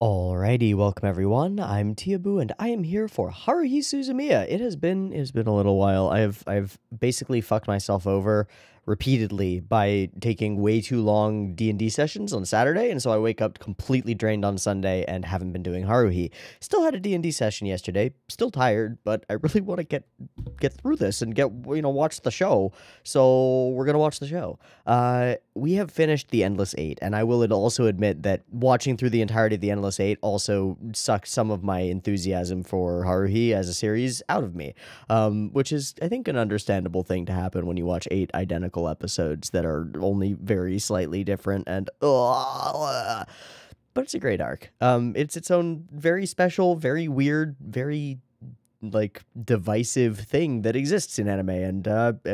Alrighty, welcome everyone. I'm Teeaboo, and I am here for Haruhi Suzumiya. It has been a little while. I've basically fucked myself over repeatedly by taking way too long D&D sessions on Saturday, and so I wake up completely drained on Sunday and haven't been doing Haruhi. Still had a D&D session yesterday. Still tired, but I really want to get through this and watch the show. So we're gonna watch the show. We have finished The Endless Eight, and I will also admit that watching through the entirety of The Endless Eight also sucked some of my enthusiasm for Haruhi as a series out of me, which is, I think, an understandable thing to happen when you watch 8 identical episodes that are only very slightly different, and but it's a great arc. It's its own very special, very weird, very divisive thing that exists in anime, and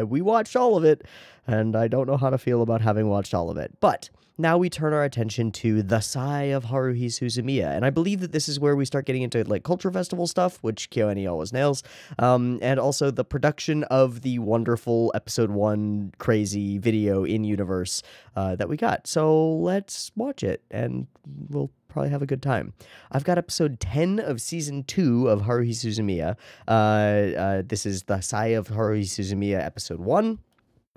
we watched all of it, and I don't know how to feel about having watched all of it. But now we turn our attention to the Sai of Haruhi Suzumiya, and I believe that this is where we start getting into culture festival stuff, which KyoAni always nails, and also the production of the wonderful episode 1 crazy video in universe that we got. So let's watch it, and we'll probably have a good time. I've got episode 10 of season 2 of Haruhi Suzumiya. This is the Sai of Haruhi Suzumiya episode 1.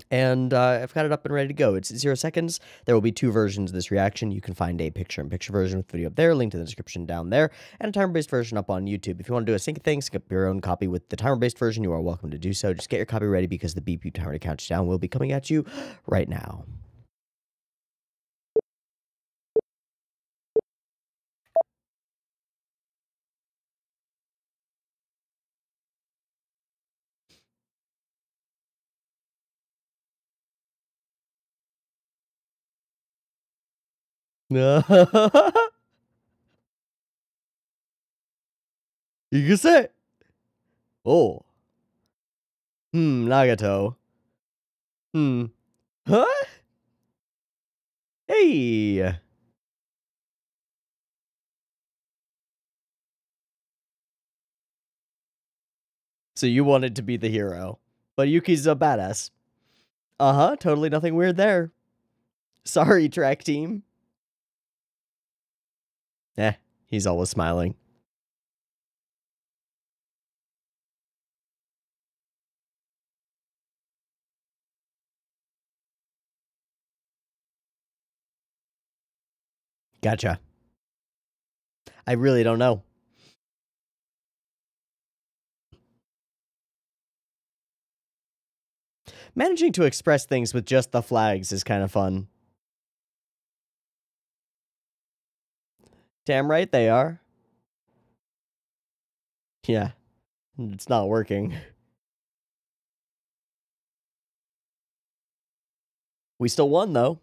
And I've got it up and ready to go. It's 0 seconds. There will be 2 versions of this reaction. You can find a picture-in-picture version with video up there, link to the description down there, and a timer-based version up on YouTube. If you want to do a sync thing, sync up your own copy with the timer-based version, you are welcome to do so. Just get your copy ready because the beep timer to count you down will be coming at you right now. You can say. Oh. Nagato. Huh? Hey. So you wanted to be the hero, but Yuki's a badass. Uh-huh, totally nothing weird there. Sorry, track team. Eh, he's always smiling. Gotcha. I really don't know. Managing to express things with just the flags is kind of fun. Damn right they are. Yeah, it's not working. We still won, though.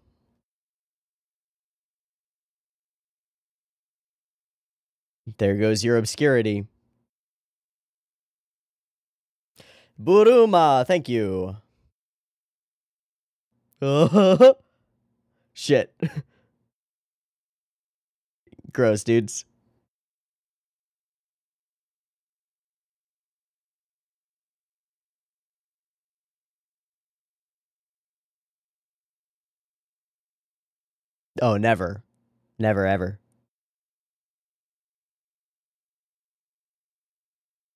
There goes your obscurity. Buruma, thank you. Shit. Gross, dudes. Oh, never. Never, ever.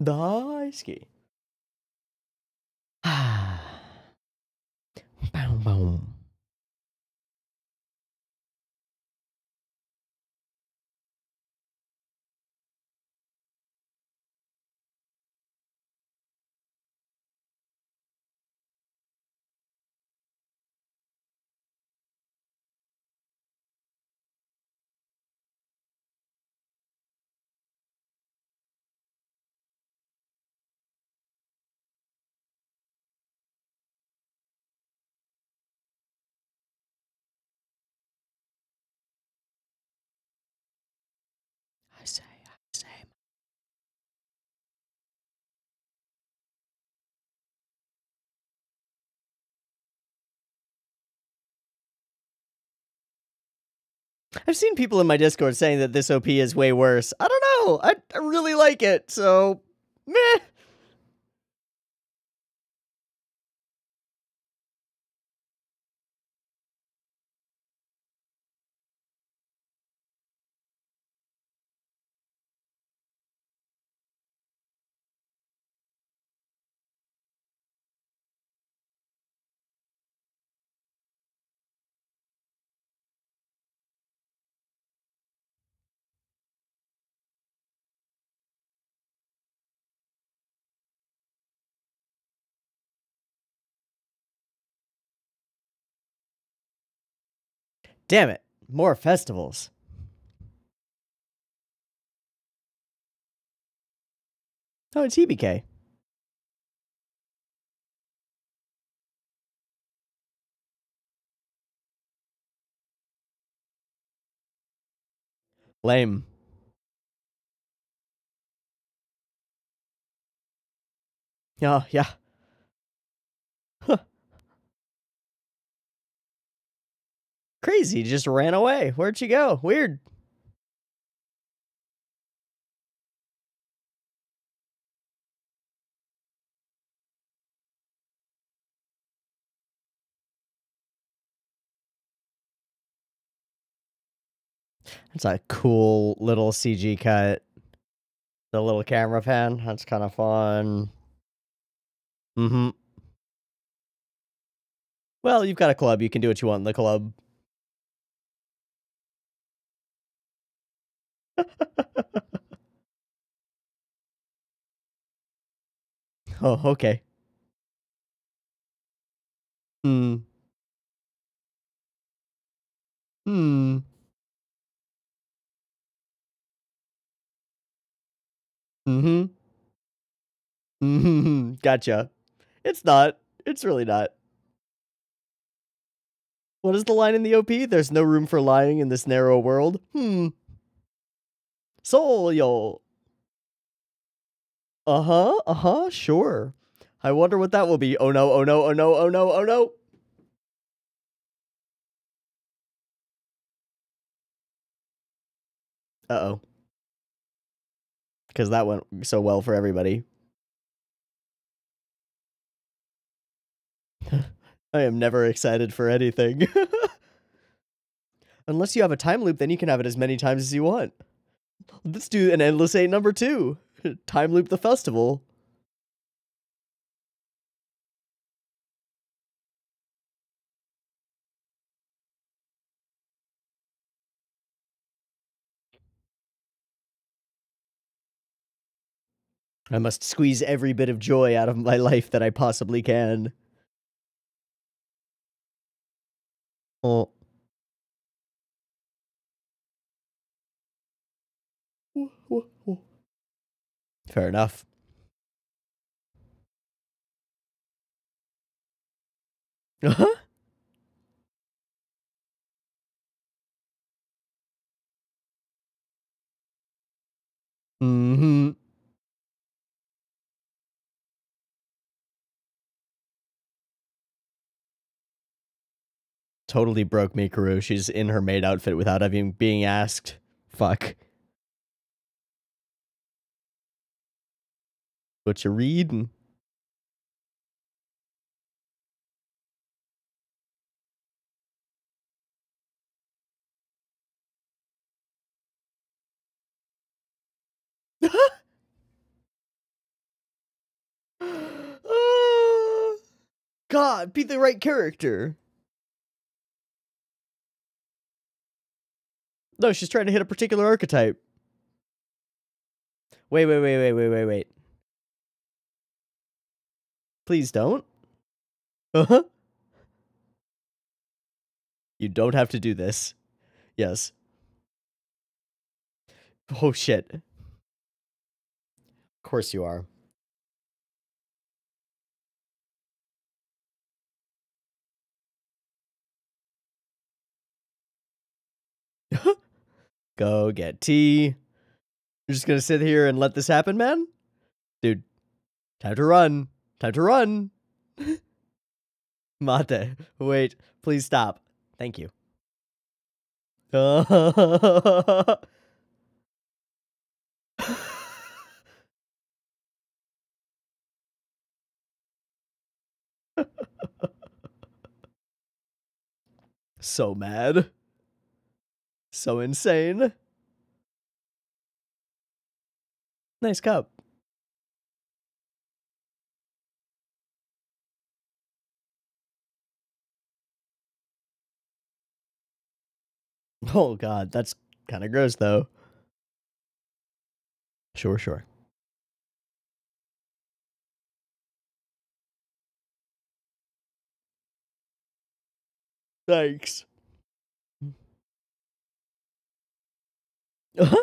Daisuke. Boom, boom. I say. I've seen people in my Discord saying that this OP is way worse. I don't know. I really like it, so meh. Damn it. More festivals. Oh, it's EBK. Lame. Oh, yeah. Huh. Crazy. Just ran away. Where'd she go? Weird. It's a cool little CG cut. The little camera pan. That's kind of fun. Mm-hmm. Well, you've got a club. You can do what you want in the club. Oh, okay. Hmm. Hmm. Mm-hmm. Mm-hmm. Gotcha. It's not. It's really not. What is the line in the OP? There's no room for lying in this narrow world. Soul yo. Uh-huh. Uh-huh. Sure. I wonder what that will be. Oh no, oh no, oh no, oh no, oh no. Uh-oh. Because that went so well for everybody. I am never excited for anything. Unless you have a time loop, then you can have it as many times as you want. Let's do an Endless 8 number 2. Time loop the festival. I must squeeze every bit of joy out of my life that I possibly can. Oh. Fair enough. Uh-huh. Mm-hmm. Totally broke Mikuru. She's in her maid outfit without even being asked. Fuck. What you reading? God, be the right character. No, she's trying to hit a particular archetype. Wait. Please don't. Uh-huh. You don't have to do this. Yes. Oh, shit. Of course you are. Go get tea. You're just gonna sit here and let this happen, man? Dude, time to run. Time to run. Mate, wait. Please stop. Thank you. So mad. So insane. Nice cup. Oh god, that's kind of gross though. Sure. Thanks. Yeah,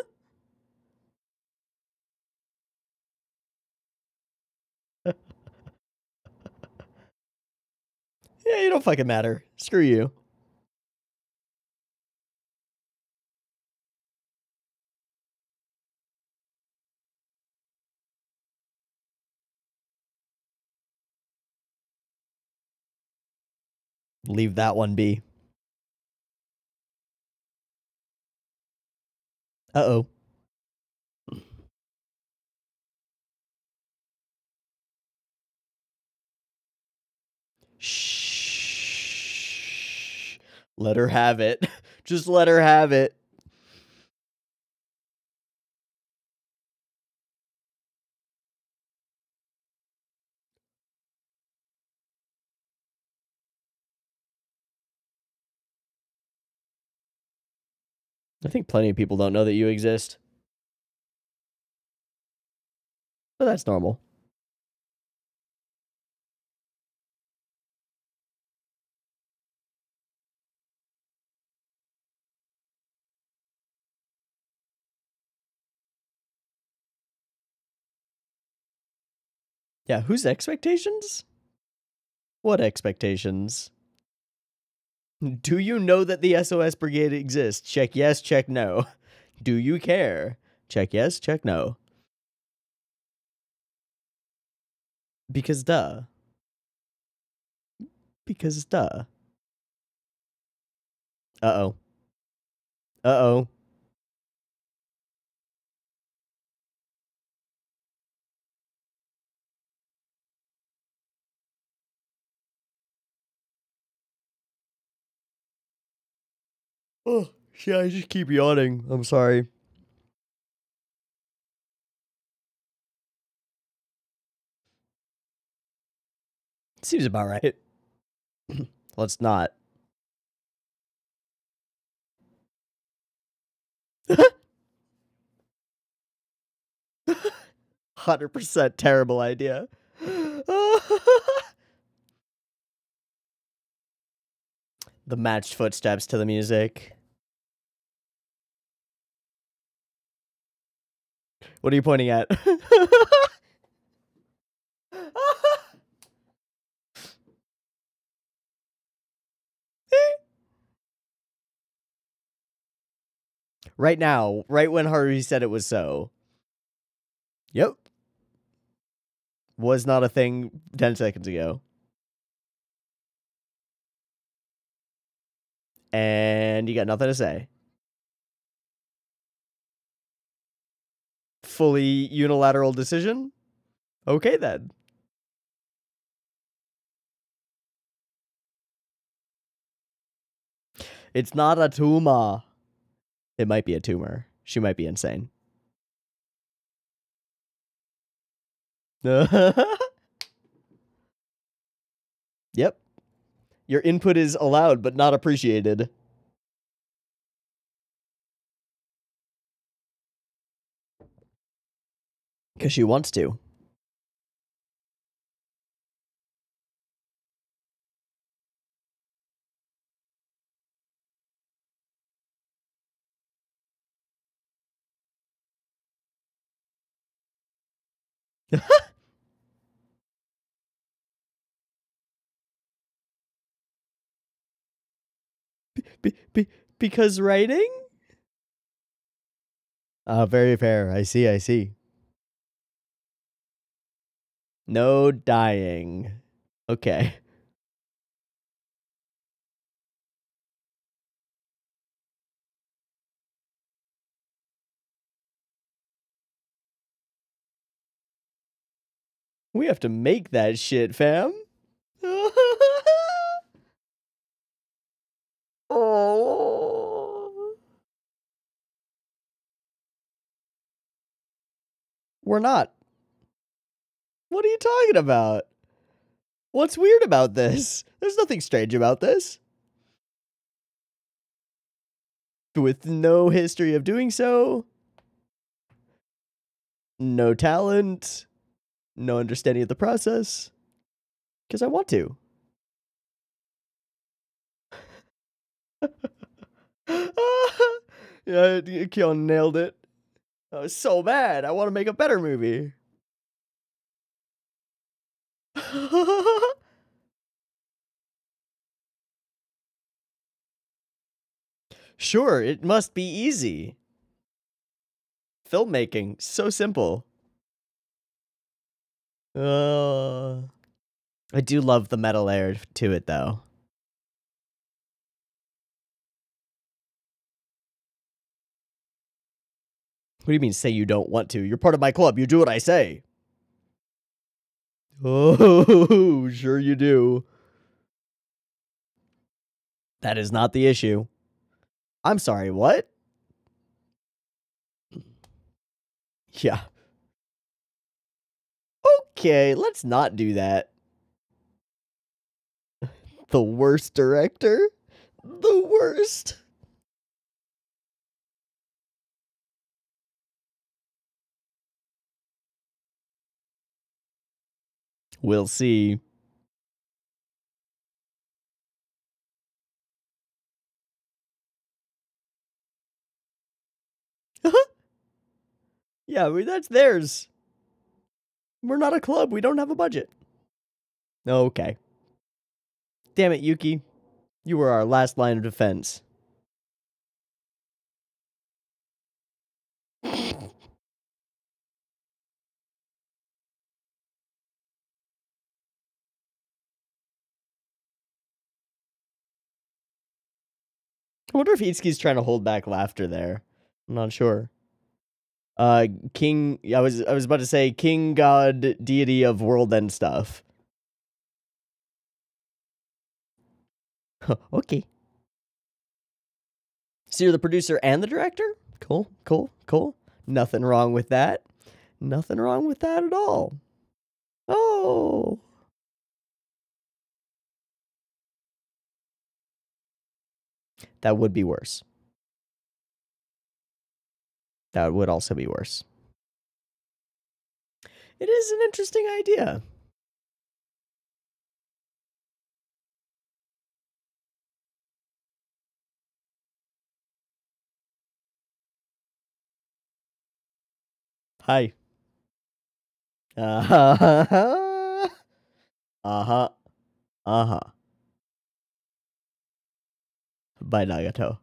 you don't fucking matter. Screw you. Leave that one be. Uh-oh. Shh. Let her have it. Just let her have it. I think plenty of people don't know that you exist. But that's normal. Yeah, whose expectations? What expectations? Do you know that the SOS Brigade exists? Check yes, check no. Do you care? Check yes, check no. Because duh. Because duh. Uh-oh. Uh-oh. Oh, yeah, I just keep yawning. I'm sorry. Seems about right. Let's not. 100% terrible idea. The matched footsteps to the music. What are you pointing at? Right now, right when Haruhi said it was so. Yep. Was not a thing 10 seconds ago. And you got nothing to say. Fully unilateral decision? Okay, then. It's not a tumor. It might be a tumor. She might be insane. Yep. Your input is allowed, but not appreciated. Because she wants to. Because writing? Very fair. I see, I see. No dying. Okay. We have to make that shit, fam. Oh. We're not. What are you talking about? What's weird about this? There's nothing strange about this. With no history of doing so, no talent, no understanding of the process, because I want to. Yeah, Keon nailed it. I was so mad. I want to make a better movie. Sure, it must be easy. Filmmaking, so simple. I do love the metal air to it, though. What do you mean, say you don't want to? You're part of my club. You do what I say. Oh, sure you do. That is not the issue. I'm sorry, what? Yeah. Okay, let's not do that. The worst director? The worst. We'll see. Yeah, that's theirs. We're not a club. We don't have a budget. Okay. Damn it, Yuki. You were our last line of defense. I wonder if Itsuki's trying to hold back laughter there. I'm not sure. King. I was about to say king, god, deity of world end stuff. Okay. So you're the producer and the director? Cool, cool, cool. Nothing wrong with that. Nothing wrong with that at all. Oh. That would be worse. That would also be worse. It is an interesting idea. Hi. Uh-huh. Uh-huh. Uh-huh. By Nagato.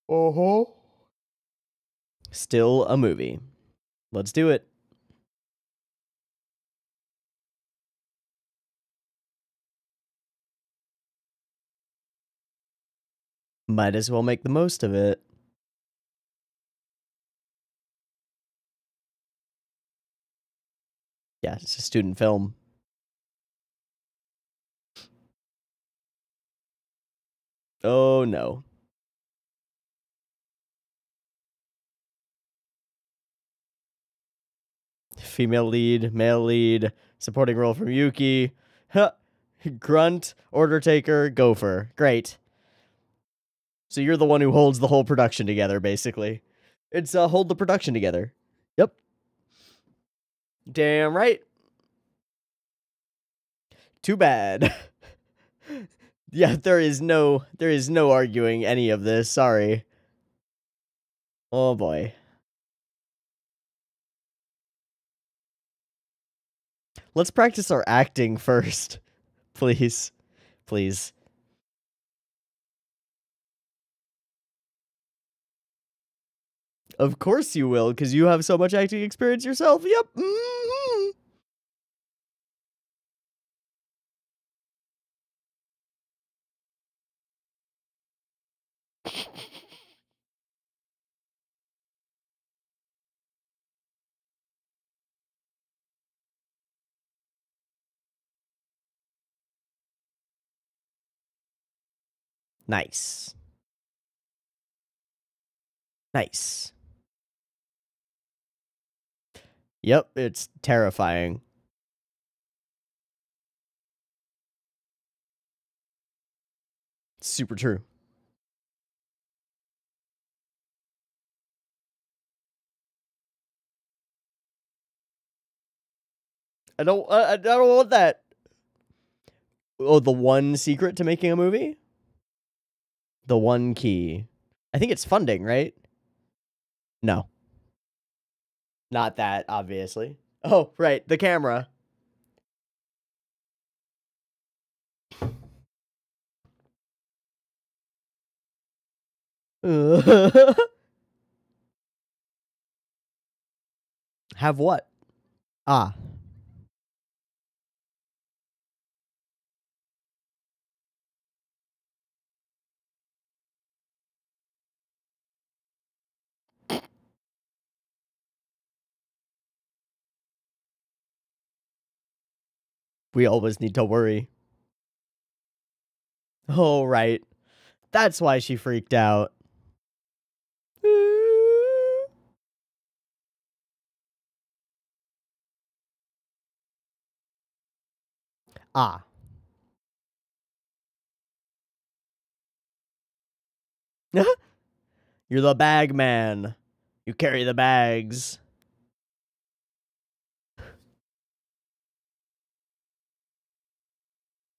Uh-huh. Still a movie. Let's do it. Might as well make the most of it. Yeah, it's a student film. Oh, no. Female lead, male lead, supporting role from Yuki. Huh. Grunt, order taker, gopher. Great. So you're the one who holds the whole production together, basically. It's hold the production together. Yep. Damn right. Too bad. Yeah, there is no arguing any of this. Sorry. Oh boy. Let's practice our acting first. Please. Please. Of course you will, because you have so much acting experience yourself. Yep. Mm-hmm. Nice. Nice. Yep, it's terrifying. Super true. I don't want that. Oh, the one secret to making a movie? The one key. I think it's funding, right? No. Not that, obviously. Oh, right, the camera. Have what? Ah. We always need to worry. Oh, right. That's why she freaked out. Ah. You're the bag man. You carry the bags.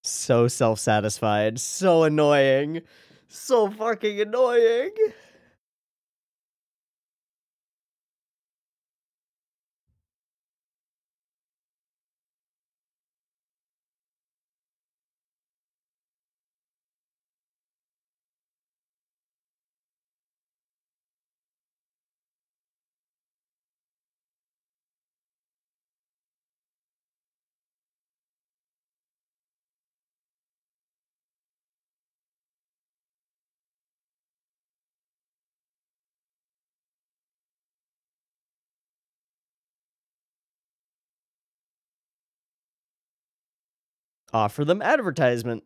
So self-satisfied. So annoying. So fucking annoying. Offer them advertisement.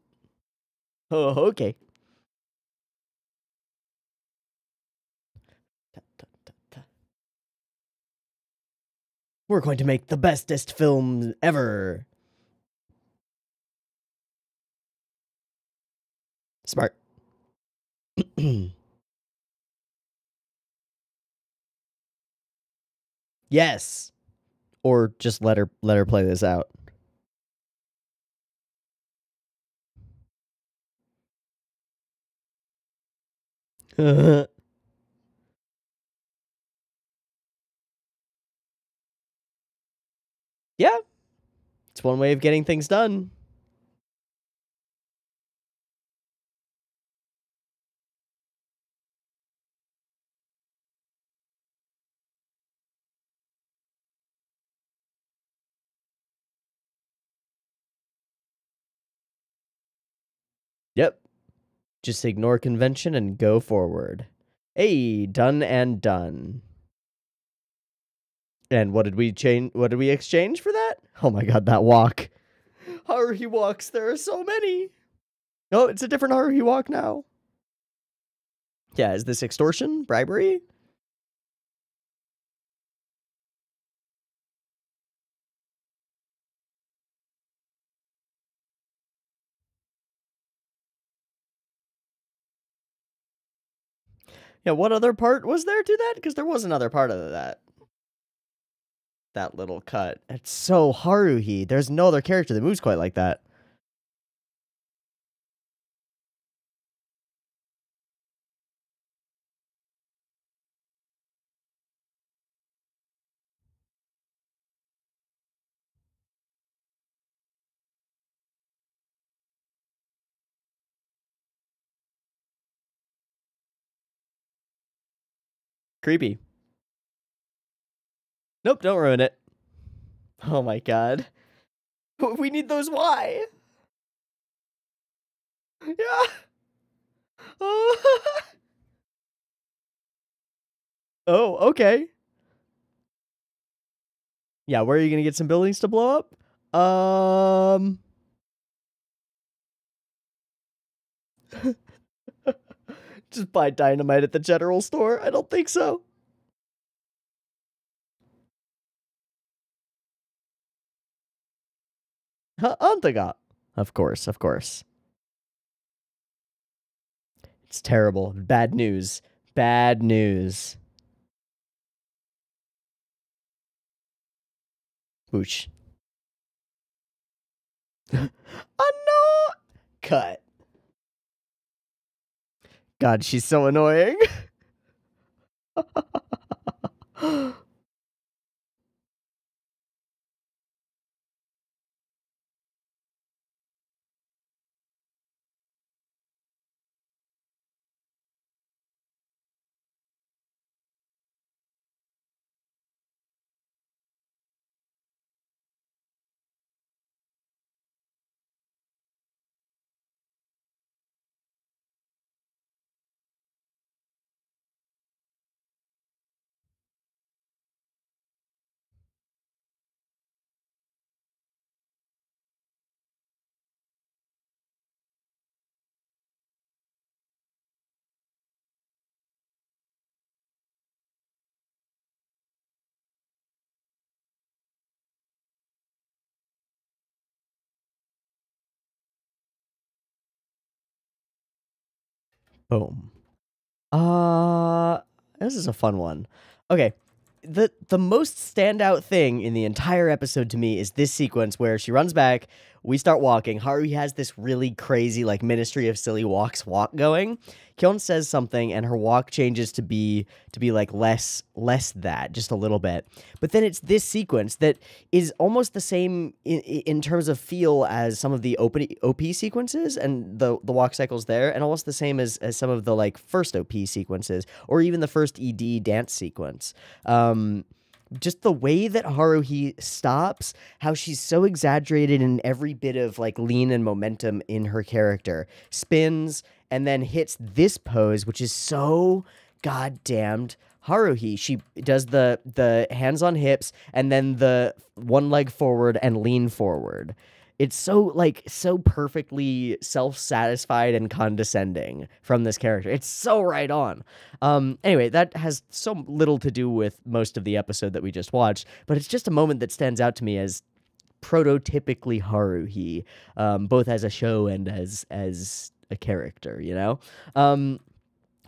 Oh, okay. We're going to make the bestest film ever. Smart. Yes. Or just let her play this out. Yeah. It's one way of getting things done. Yep. Just ignore convention and go forward. Hey, done and done. And what did we change? What did we exchange for that? Oh my god, that walk. Haruhi walks. There are so many. Oh, it's a different Haruhi walk now. Yeah, is this extortion? Bribery? Yeah, what other part was there to that? Because there was another part of that. That little cut. It's so Haruhi. There's no other character that moves quite like that. Creepy. Nope, don't ruin it. Oh my god. We need those Y. Yeah. Oh, okay. Yeah, where are you gonna get some buildings to blow up? Just buy dynamite at the general store? I don't think so. Antaga. Of course, of course. It's terrible. Bad news. Bad news. Whoosh. Oh no! Cut. God, she's so annoying. Boom. Uh, this is a fun one. Okay. The most standout thing in the entire episode to me is this sequence where she runs back, we start walking. Haruhi has this really crazy, like, Ministry of Silly walk going. Kyon says something, and her walk changes to be like less that, just a little bit. But then it's this sequence that is almost the same in terms of feel as some of the OP sequences and the walk cycles there, and almost the same as some of the, like, first OP sequences, or even the first ED dance sequence. Just the way that Haruhi stops, how she's so exaggerated in every bit of, like, lean and momentum in her character, spins and then hits this pose, which is so goddamned Haruhi. She does the hands on hips and then the one leg forward and lean forward. It's so, like, so perfectly self-satisfied and condescending from this character. It's so right on. Anyway, that has so little to do with most of the episode that we just watched, but it's just a moment that stands out to me as prototypically Haruhi, both as a show and as a character, you know?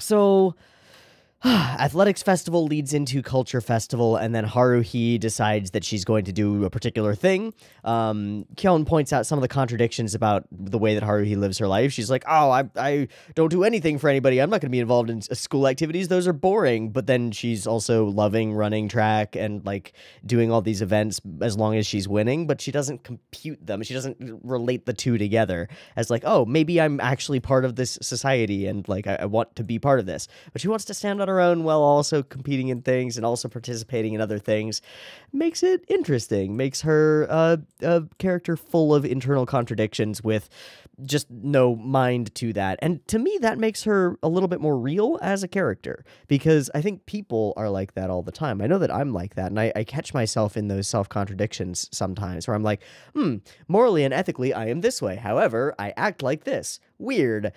So Athletics Festival leads into Culture Festival, and then Haruhi decides that she's going to do a particular thing. Kyon points out some of the contradictions about the way that Haruhi lives her life. She's like, oh, I don't do anything for anybody. I'm not going to be involved in school activities. Those are boring. But then she's also loving running track and, like, doing all these events as long as she's winning, but she doesn't compute them. She doesn't relate the two together as, like, oh, maybe I'm actually part of this society and, like, I want to be part of this. But she wants to stand on her own while also competing in things and also participating in other things. Makes it interesting. Makes her a character full of internal contradictions with just no mind to that. And to me, that makes her a little bit more real as a character, because I think people are like that all the time. I know that I'm like that, and I catch myself in those self-contradictions sometimes where I'm like, morally and ethically, I am this way. However, I act like this. Weird.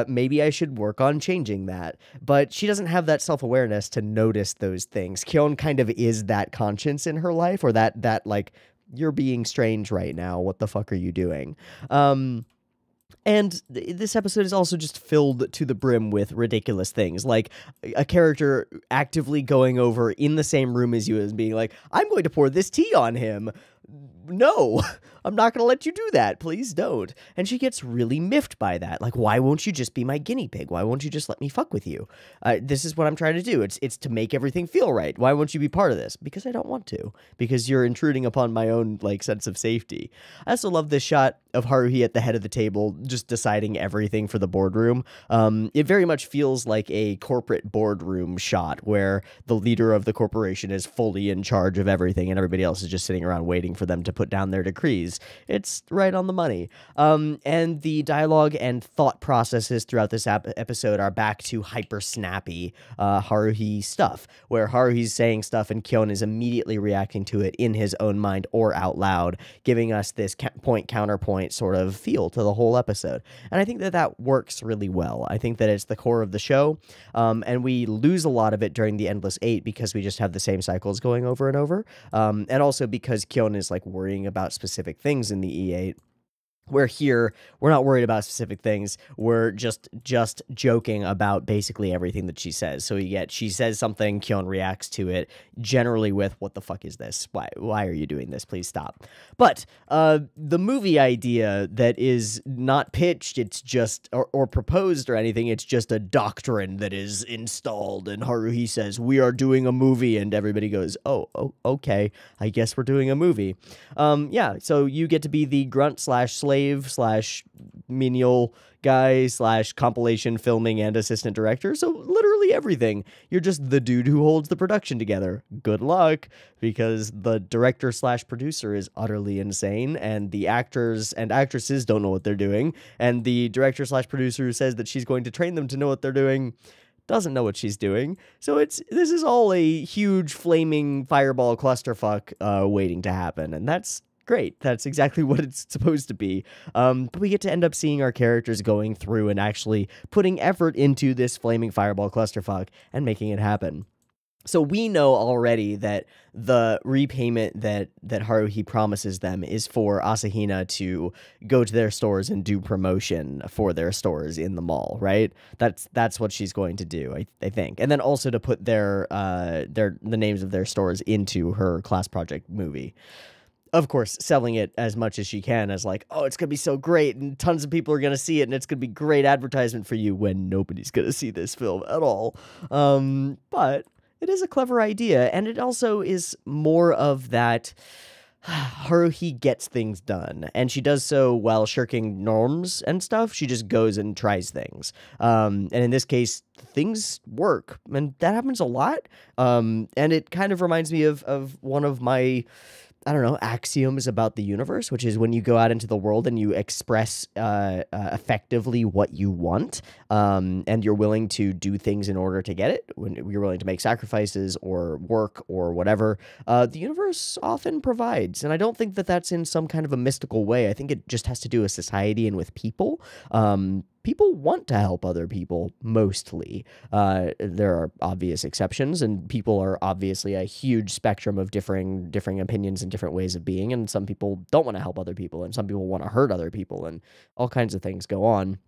Maybe I should work on changing that. But she doesn't have that self-awareness to notice those things. Kyon kind of is that conscience in her life, or that like, you're being strange right now. What the fuck are you doing? And this episode is also just filled to the brim with ridiculous things, like a character actively going over in the same room as you and being like, I'm going to pour this tea on him. No, I'm not going to let you do that. Please don't. And she gets really miffed by that. Like, why won't you just be my guinea pig? Why won't you just let me fuck with you? This is what I'm trying to do. It's to make everything feel right. Why won't you be part of this? Because I don't want to. Because you're intruding upon my own, like, sense of safety. I also love this shot of Haruhi at the head of the table, just deciding everything for the boardroom. It very much feels like a corporate boardroom shot where the leader of the corporation is fully in charge of everything and everybody else is just sitting around waiting for them to put down their decrees. It's right on the money. And the dialogue and thought processes throughout this episode are back to hyper snappy Haruhi stuff, where Haruhi's saying stuff and Kyon is immediately reacting to it in his own mind or out loud, giving us this point-counterpoint sort of feel to the whole episode. And I think that that works really well. I think that it's the core of the show, and we lose a lot of it during the Endless Eight because we just have the same cycles going over and over, and also because Kyon is, like, worrying about specific things in the E8. Where here, we're not worried about specific things. We're just joking about basically everything that she says. So she says something, Kyon reacts to it, generally with "What the fuck is this? Why are you doing this? Please stop." But the movie idea that is not pitched, it's just or proposed or anything. It's just a doctrine that is installed, and Haruhi says, "We are doing a movie," and everybody goes, "Oh, okay. I guess we're doing a movie." Yeah. So you get to be the grunt slash slave slash menial guy slash compilation filming and assistant director. So literally everything. You're just the dude who holds the production together. Good luck, because the director slash producer is utterly insane, and the actors and actresses don't know what they're doing, and the director slash producer who says that she's going to train them to know what they're doing doesn't know what she's doing. So this is all a huge flaming fireball clusterfuck waiting to happen, and that's great. That's exactly what it's supposed to be. But we get to end up seeing our characters going through and actually putting effort into this flaming fireball clusterfuck and making it happen. So we know already that the repayment that Haruhi promises them is for Asahina to go to their stores and do promotion for their stores in the mall, right? That's what she's going to do, I think. And then also to put the names of their stores into her class project movie. Of course, selling it as much as she can as like, oh, it's going to be so great and tons of people are going to see it and it's going to be great advertisement for you, when nobody's going to see this film at all. But it is a clever idea, and it also is more of that Haruhi gets things done, and she does so while shirking norms and stuff. She just goes and tries things. And in this case, things work, and that happens a lot. And it kind of reminds me of one of my, I don't know, axioms about the universe, which is when you go out into the world and you express effectively what you want, and you're willing to do things in order to get it, when you're willing to make sacrifices or work or whatever, the universe often provides. And I don't think that that's in some kind of a mystical way. I think it just has to do with society and with people. People want to help other people, mostly. There are obvious exceptions, and people are obviously a huge spectrum of differing opinions and different ways of being, and some people don't want to help other people, and some people want to hurt other people, and all kinds of things go on.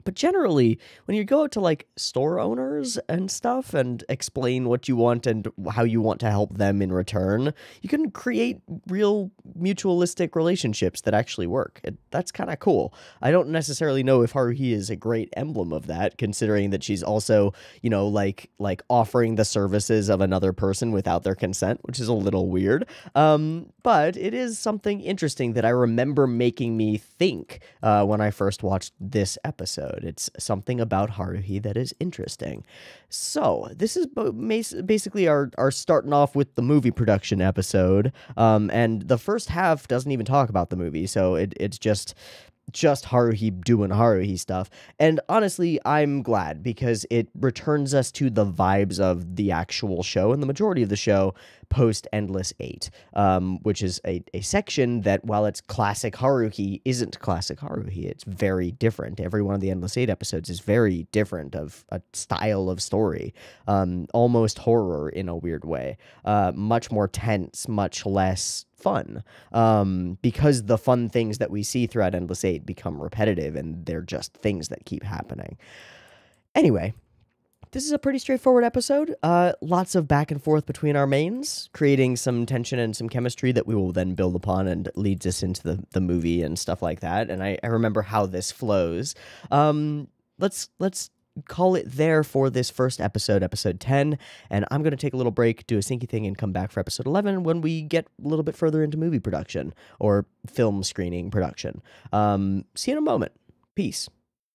But generally, when you go to like store owners and stuff and explain what you want and how you want to help them in return, you can create real mutualistic relationships that actually work. That's kind of cool. I don't necessarily know if Haruhi is a great emblem of that, considering that she's also, like offering the services of another person without their consent, which is a little weird. But it is something interesting that I remember making me think when I first watched this episode. It's something about Haruhi that is interesting. So this is basically our starting off with the movie production episode. And the first half doesn't even talk about the movie. So it's just Haruhi doing Haruhi stuff. And honestly, I'm glad, because it returns us to the vibes of the actual show and the majority of the show post Endless 8, which is a section that, while it's classic Haruhi, isn't classic Haruhi. It's very different. Every one of the Endless 8 episodes is very different of a style of story, almost horror in a weird way, much more tense, much less fun, because the fun things that we see throughout Endless 8 become repetitive, and they're just things that keep happening. Anyway, this is a pretty straightforward episode. Lots of back and forth between our mains, creating some tension and some chemistry that we will then build upon and leads us into the movie and stuff like that. And I remember how this flows. Let's call it there for this first episode, episode 10, and I'm going to take a little break, do a syncy thing, and come back for episode 11 when we get a little bit further into movie production or film screening production. See you in a moment. Peace.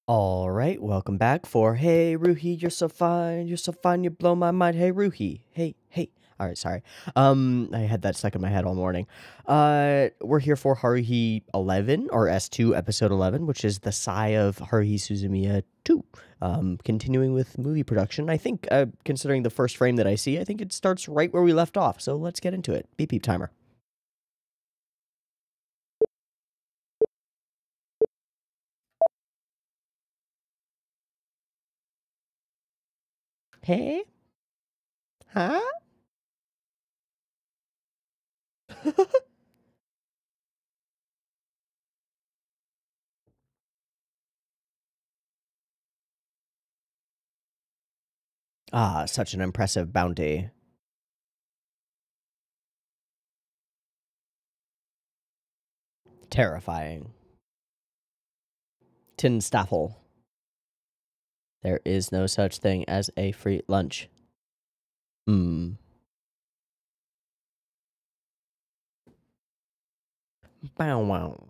All right, welcome back for Hey Ruhi, you're so fine, you blow my mind. Hey Ruhi, hey. All right, sorry. I had that stuck in my head all morning. We're here for Haruhi 11, or S2, episode 11, which is the Sigh of Haruhi Suzumiya 2. Continuing with movie production. I think, considering the first frame that I see, I think it starts right where we left off. So let's get into it. Beep timer. Hey? Huh? Ah, such an impressive bounty. Terrifying. Tinstaffel. There is no such thing as a free lunch. Hmm. Bow wow.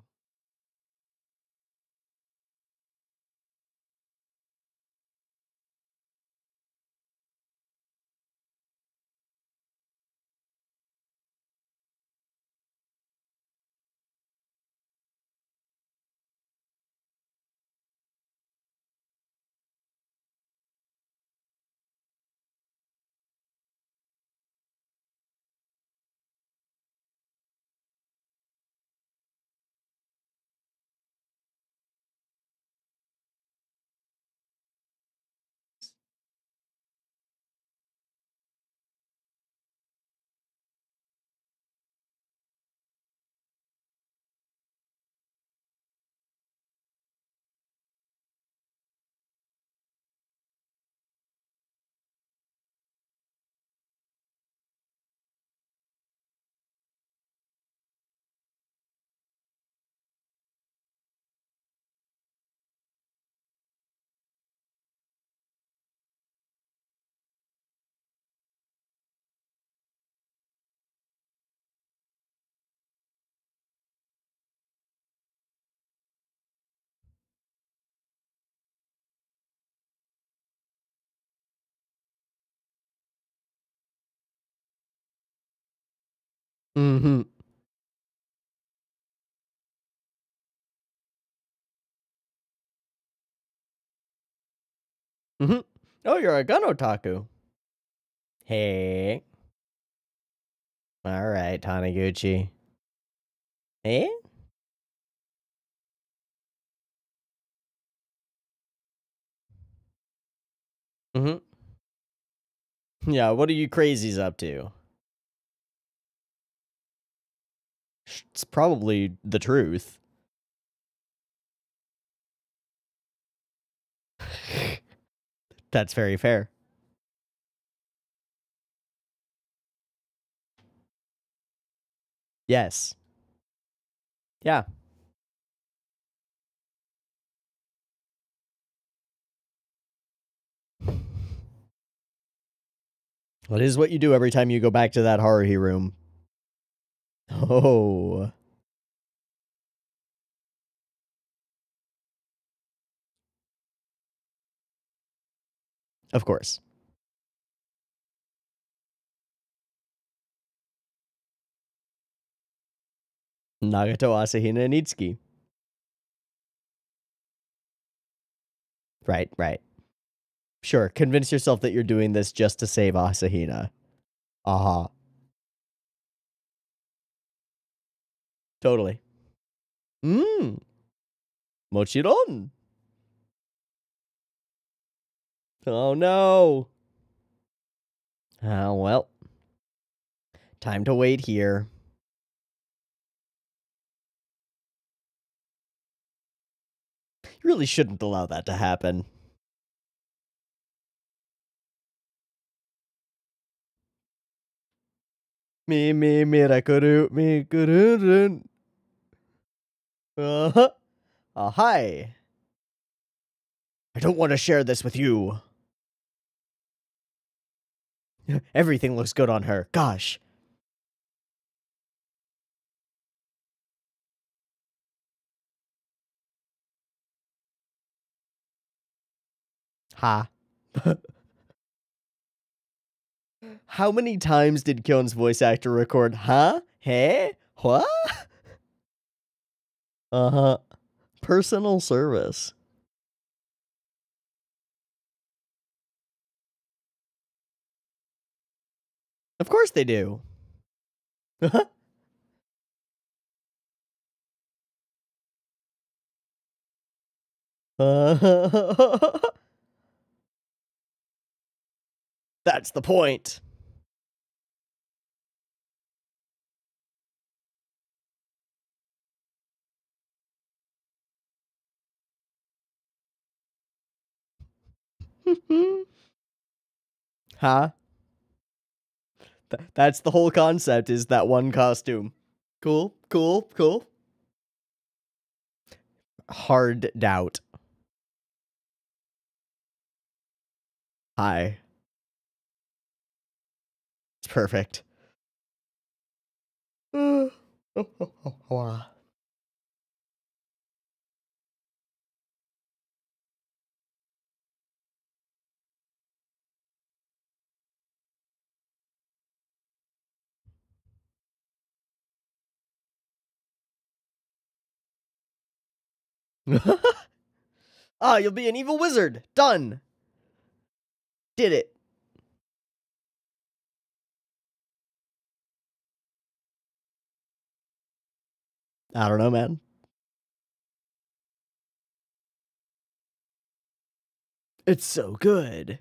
Mm-hmm. Mm-hmm. Oh, you're a gun otaku. Hey. All right, Taniguchi. Eh? Mm-hmm. Yeah, what are you crazies up to? It's probably the truth. That's very fair. Yes. Yeah. What is what you do every time you go back to that Haruhi room? Oh. Of course. Nagato, Asahina, and Itsuki. Right, right. Sure, convince yourself that you're doing this just to save Asahina. Aha. Totally. Mmm. Mochiron. Oh no. Oh well. Time to wait here. You really shouldn't allow that to happen. Me, mirakuru, mi kururun. Uh-huh. Oh, hi. I don't want to share this with you. Everything looks good on her. Gosh. Ha. How many times did Kyon's voice actor record, huh? Hey? What? Uh-huh. Personal service. Of course they do. That's the point. Huh? That's the whole concept, is that one costume. Cool, cool, cool. Hard doubt. Hi. It's perfect. Ah, you'll be an evil wizard. Done. Did it. I don't know, man. It's so good.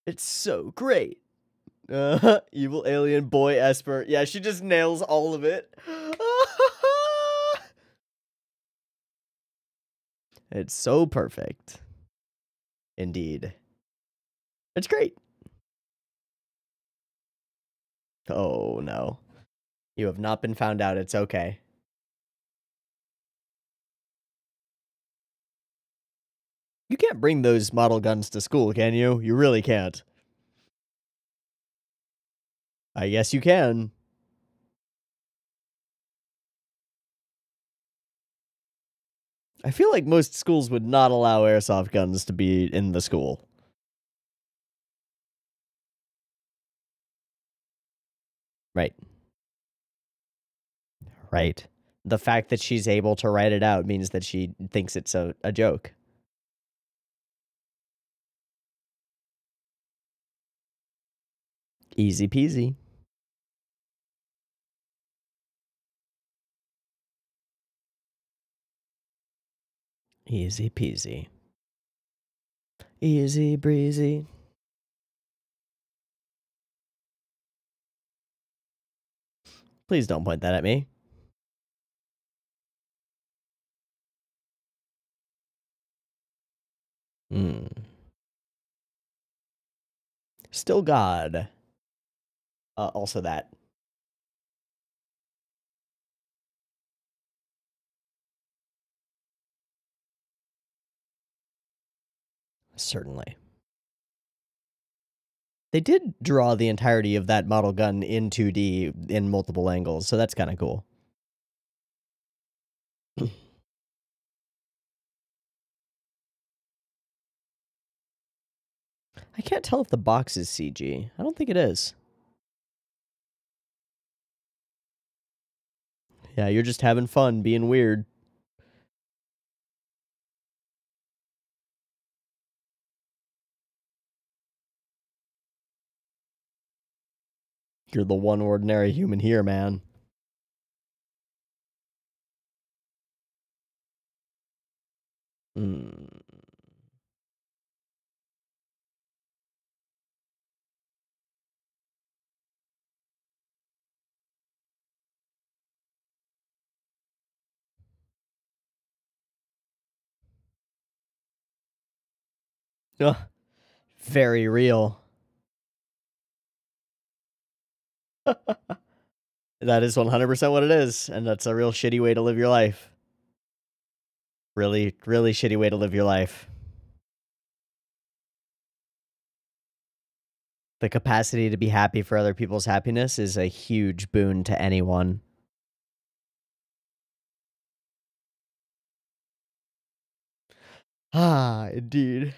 It's so great. Evil alien boy Esper. Yeah, she just nails all of it. It's so perfect. Indeed. It's great. Oh, no. You have not been found out. It's okay. You can't bring those model guns to school, can you? You really can't. I guess you can. I feel like most schools would not allow airsoft guns to be in the school. Right. Right. The fact that she's able to write it out means that she thinks it's a joke. Easy peasy. Easy peasy. Easy breezy. Please don't point that at me. Hmm. Still God. Also that. Certainly. They did draw the entirety of that model gun in 2D in multiple angles, so that's kind of cool. I can't tell if the box is CG. I don't think it is. Yeah, you're just having fun being weird. You're the one ordinary human here, man. Hmm. Ugh, very real. That is 100% what it is, and that's a real shitty way to live your life. Really, really shitty way to live your life. The capacity to be happy for other people's happiness is a huge boon to anyone. Ah, indeed.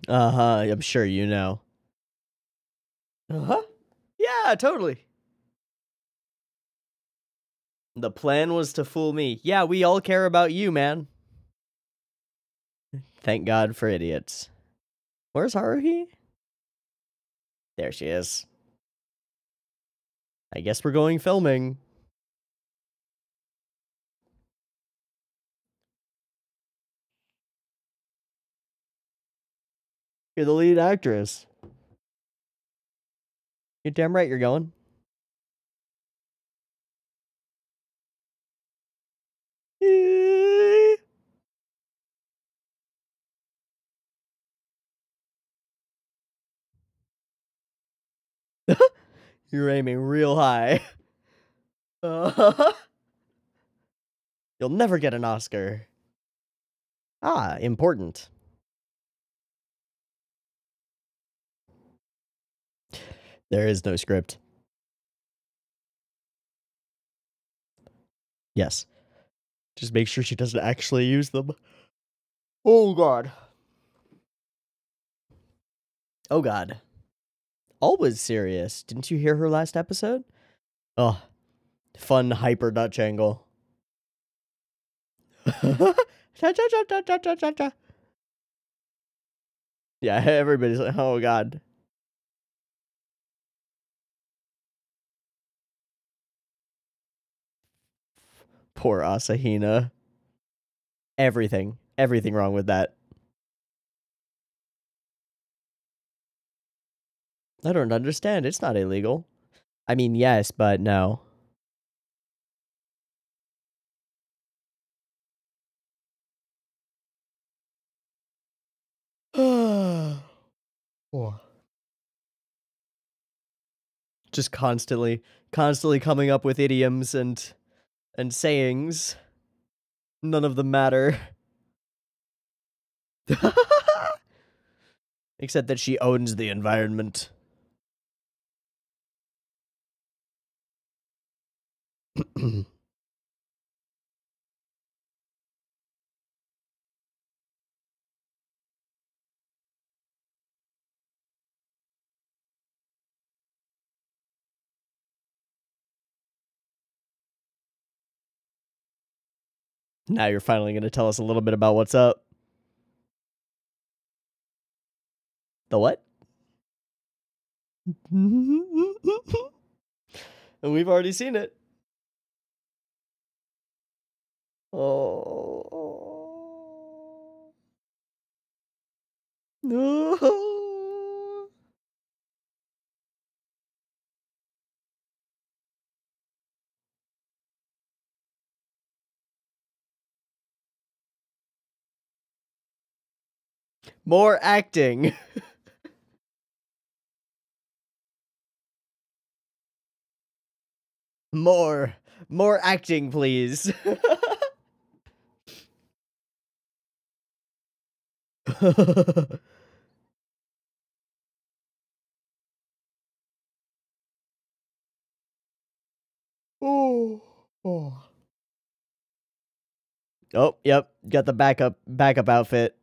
Uh-huh, I'm sure you know. Uh-huh. Yeah, totally. The plan was to fool me. Yeah, we all care about you, man. Thank God for idiots. Where's Haruhi? There she is. I guess we're going filming. You're the lead actress. You're damn right you're going. You're aiming real high. You'll never get an Oscar. Ah, important. There is no script. Yes. Just make sure she doesn't actually use them. Oh, God. Oh, God. Always serious. Didn't you hear her last episode? Oh, fun hyper Dutch angle. Yeah, everybody's like, oh, God. Poor Asahina. Everything wrong with that. I don't understand. It's not illegal. I mean, yes, but no. Just constantly coming up with idioms and sayings. None of them matter. Except that she owns the environment. Now you're finally going to tell us a little bit about what's up. The what? And we've already seen it. Oh. No. More acting. More acting, please. Oh. Oh, yep. Got the backup outfit.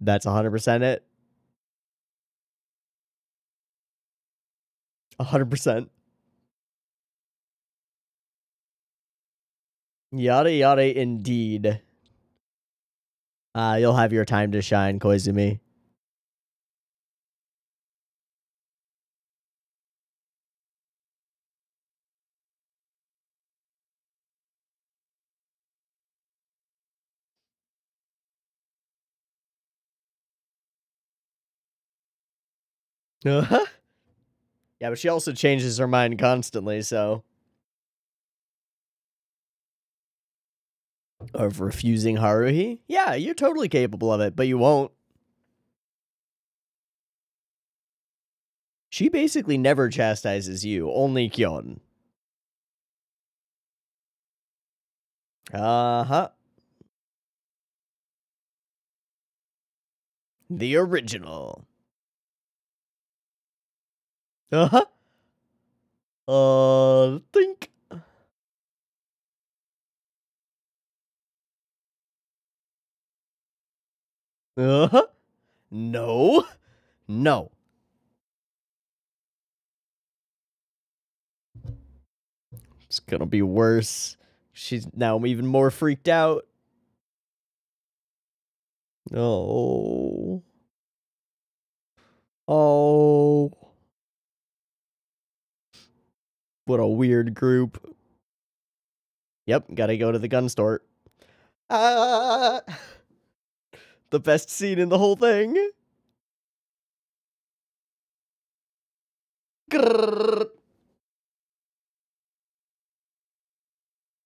That's 100% it. 100%. Yada yada indeed. You'll have your time to shine, Koizumi. Yeah, but she also changes her mind constantly, so. Of refusing Haruhi? Yeah, you're totally capable of it, but you won't. She basically never chastises you, only Kyon. Uh-huh. The original. Uh-huh. Think. Uh-huh. No. No. It's gonna be worse. She's now even more freaked out. Oh. Oh. What a weird group. Yep, gotta go to the gun store. Ah! The best scene in the whole thing. Grrr.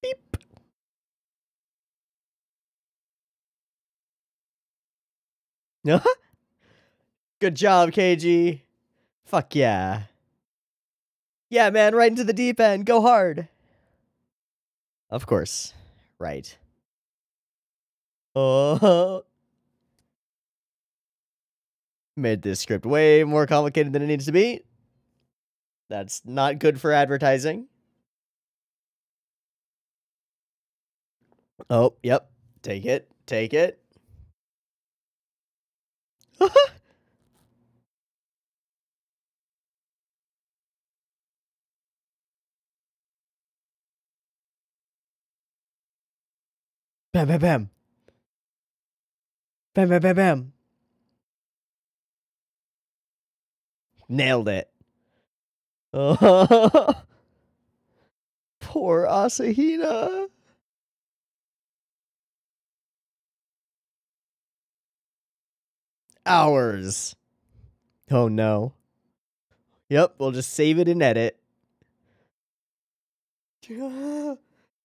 Beep. Good job, KG. Fuck yeah. Yeah, man, right into the deep end. Go hard. Of course. Right. Oh. Made this script way more complicated than it needs to be. That's not good for advertising. Oh, yep. Take it. Take it. Bam, bam, bam. Bam, bam, bam, bam. Nailed it. Oh. Poor Asahina. Hours. Oh no. Yep, we'll just save it and edit.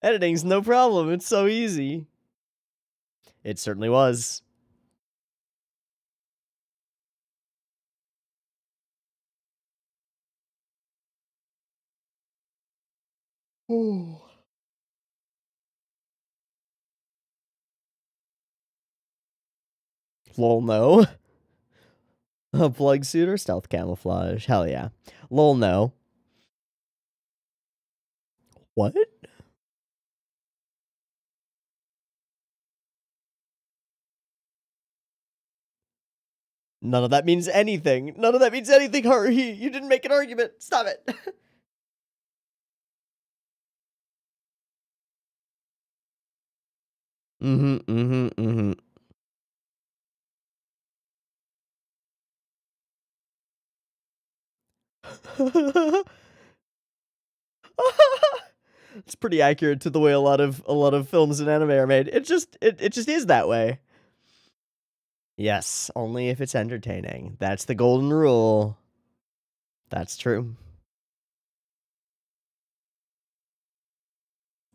Editing's no problem, it's so easy. It certainly was. Ooh. Lol, no. A plug suit or stealth camouflage? Hell yeah. Lol, no. What? None of that means anything. None of that means anything, Haruhi. You didn't make an argument. Stop it. It's pretty accurate to the way a lot of films and anime are made. It just is that way. Yes, only if it's entertaining. That's the golden rule. That's true.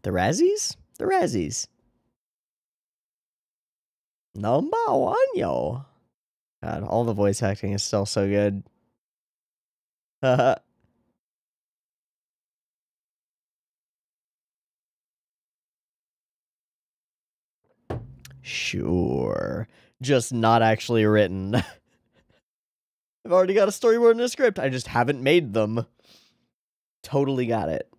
The Razzies? The Razzies. Number one, yo. God, all the voice acting is still so good. Sure. Just not actually written. I've already got a storyboard and a script. I just haven't made them. Totally got it.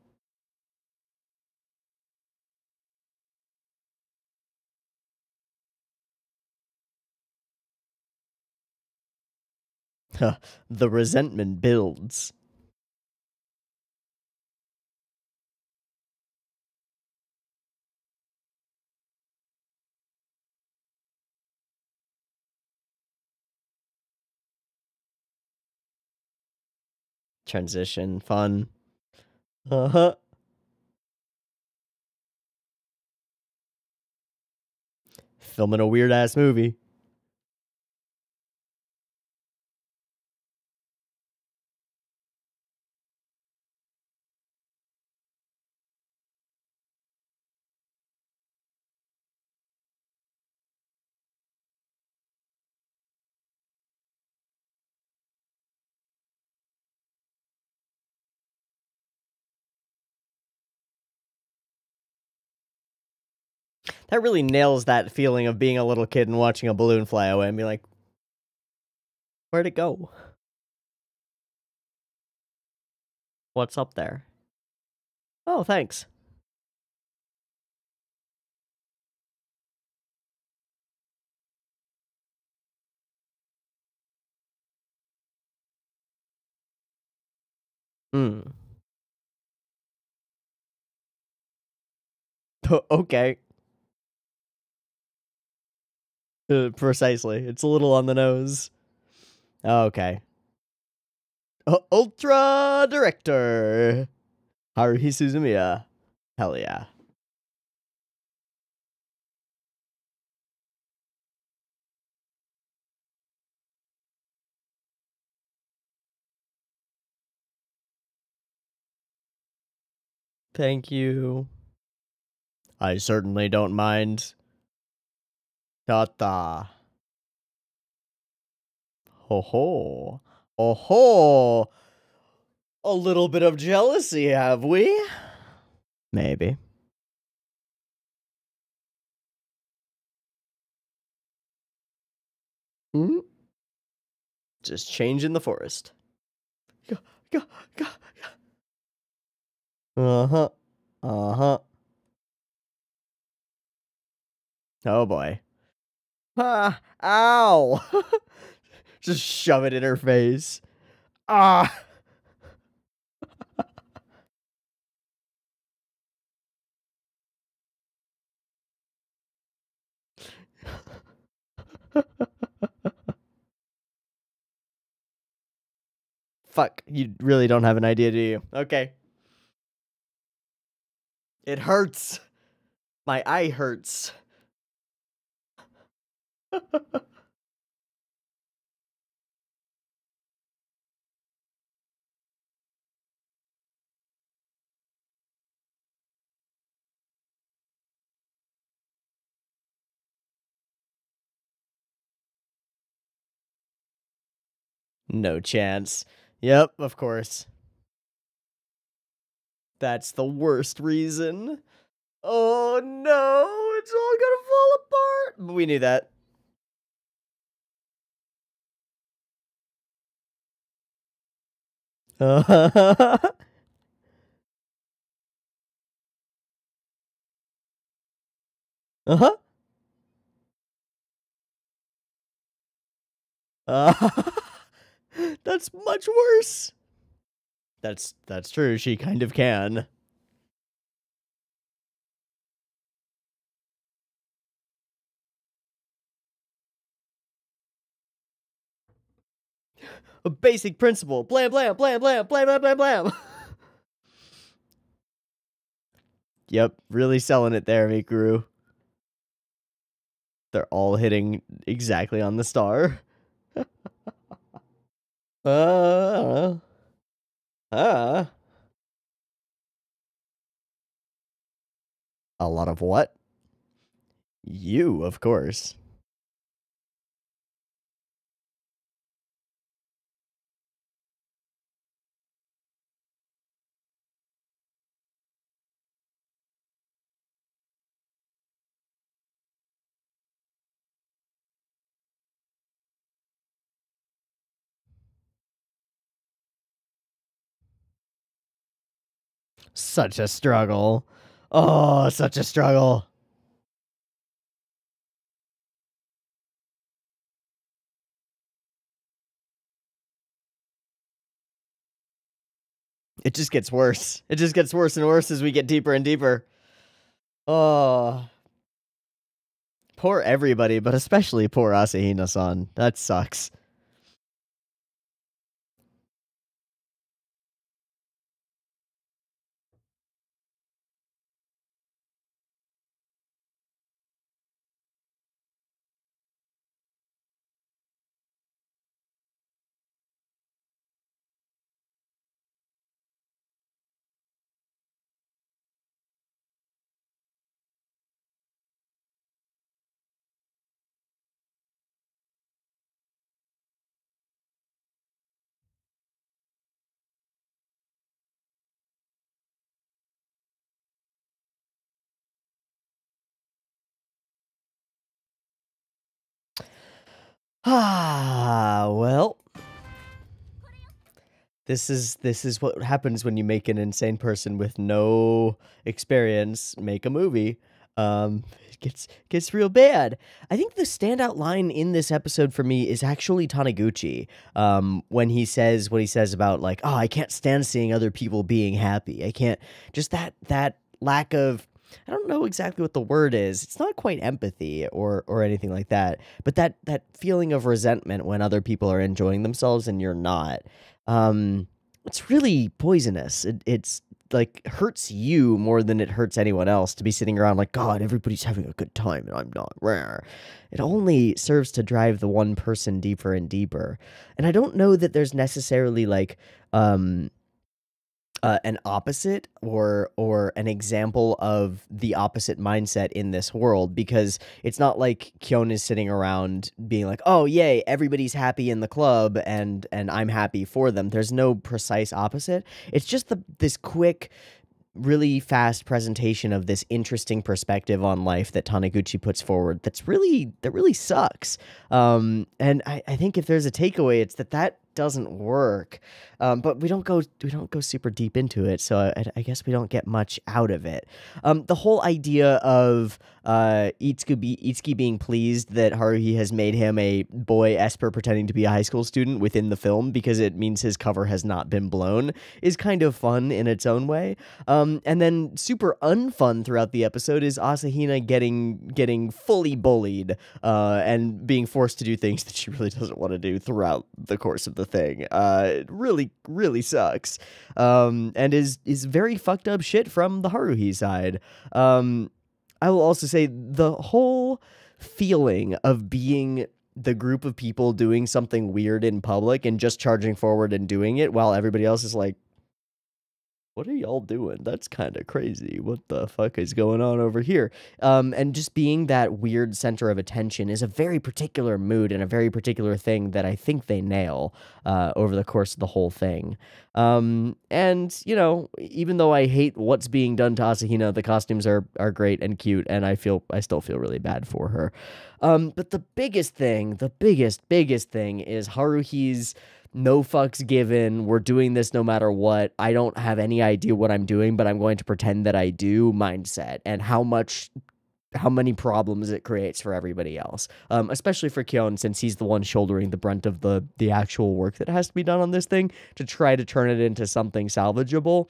The resentment builds. Transition, fun. Uh-huh. Filming a weird-ass movie. That really nails that feeling of being a little kid and watching a balloon fly away and be like, where'd it go? What's up there? Oh, thanks. Hmm. Okay. Precisely. It's a little on the nose. Okay. Ultra Director. Haruhi Suzumiya. Hell yeah. Thank you. I certainly don't mind. Ta-ta. Ho ho. Oh ho. A little bit of jealousy, have we? Maybe. Hmm? Just change in the forest. Go. Uh-huh. Uh-huh. Oh boy. Ah, ow! Just shove it in her face. Ah! Fuck, you really don't have an idea, do you? Okay. It hurts. My eye hurts. No chance. Yep, of course. That's the worst reason. Oh no, it's all gonna fall apart. We knew that. Uh-huh. Uh-huh. That's much worse. That's true. She kind of can. A basic principle. Blam blam blam blam blam blam blam blam. Yep, really selling it there, Mikuru. They're all hitting exactly on the star. Uh, uh. A lot of what? You, of course. Such a struggle. Oh, such a struggle. It just gets worse. It just gets worse and worse as we get deeper and deeper. Oh. Poor everybody, but especially poor Asahina-san. That sucks. Ah, well. This is what happens when you make an insane person with no experience make a movie. It gets real bad. I think the standout line in this episode for me is actually Taniguchi. When he says what he says about like, oh, I can't stand seeing other people being happy. I can't just that lack of, I don't know exactly what the word is. It's not quite empathy or anything like that, but that feeling of resentment when other people are enjoying themselves and you're not. It's really poisonous. It's like hurts you more than it hurts anyone else to be sitting around like, God, everybody's having a good time and I'm not. Rare. It only serves to drive the one person deeper and deeper. And I don't know that there's necessarily like an opposite or an example of the opposite mindset in this world, because it's not like Kyon is sitting around being like, oh yay, everybody's happy in the club and I'm happy for them. There's no precise opposite. It's just this quick, really fast presentation of this interesting perspective on life that Taniguchi puts forward that really sucks. And I think if there's a takeaway, it's that doesn't work. But we don't go super deep into it, so I guess we don't get much out of it. The whole idea of Itsuki being pleased that Haruhi has made him a boy Esper pretending to be a high school student within the film because it means his cover has not been blown is kind of fun in its own way. And then super unfun throughout the episode is Asahina getting fully bullied and being forced to do things that she really doesn't want to do throughout the course of the thing. It really sucks. And is very fucked up shit from the Haruhi side. I will also say the whole feeling of being the group of people doing something weird in public and just charging forward and doing it while everybody else is like, what are y'all doing? That's kind of crazy. What the fuck is going on over here? And just being that weird center of attention is a very particular mood and a very particular thing that I think they nail over the course of the whole thing. And, you know, even though I hate what's being done to Asahina, the costumes are great and cute, and I still feel really bad for her. But the biggest thing is Haruhi's no fucks given, we're doing this no matter what, I don't have any idea what I'm doing, but I'm going to pretend that I do mindset, and how many problems it creates for everybody else, especially for Kyon, since he's the one shouldering the brunt of the actual work that has to be done on this thing to try to turn it into something salvageable.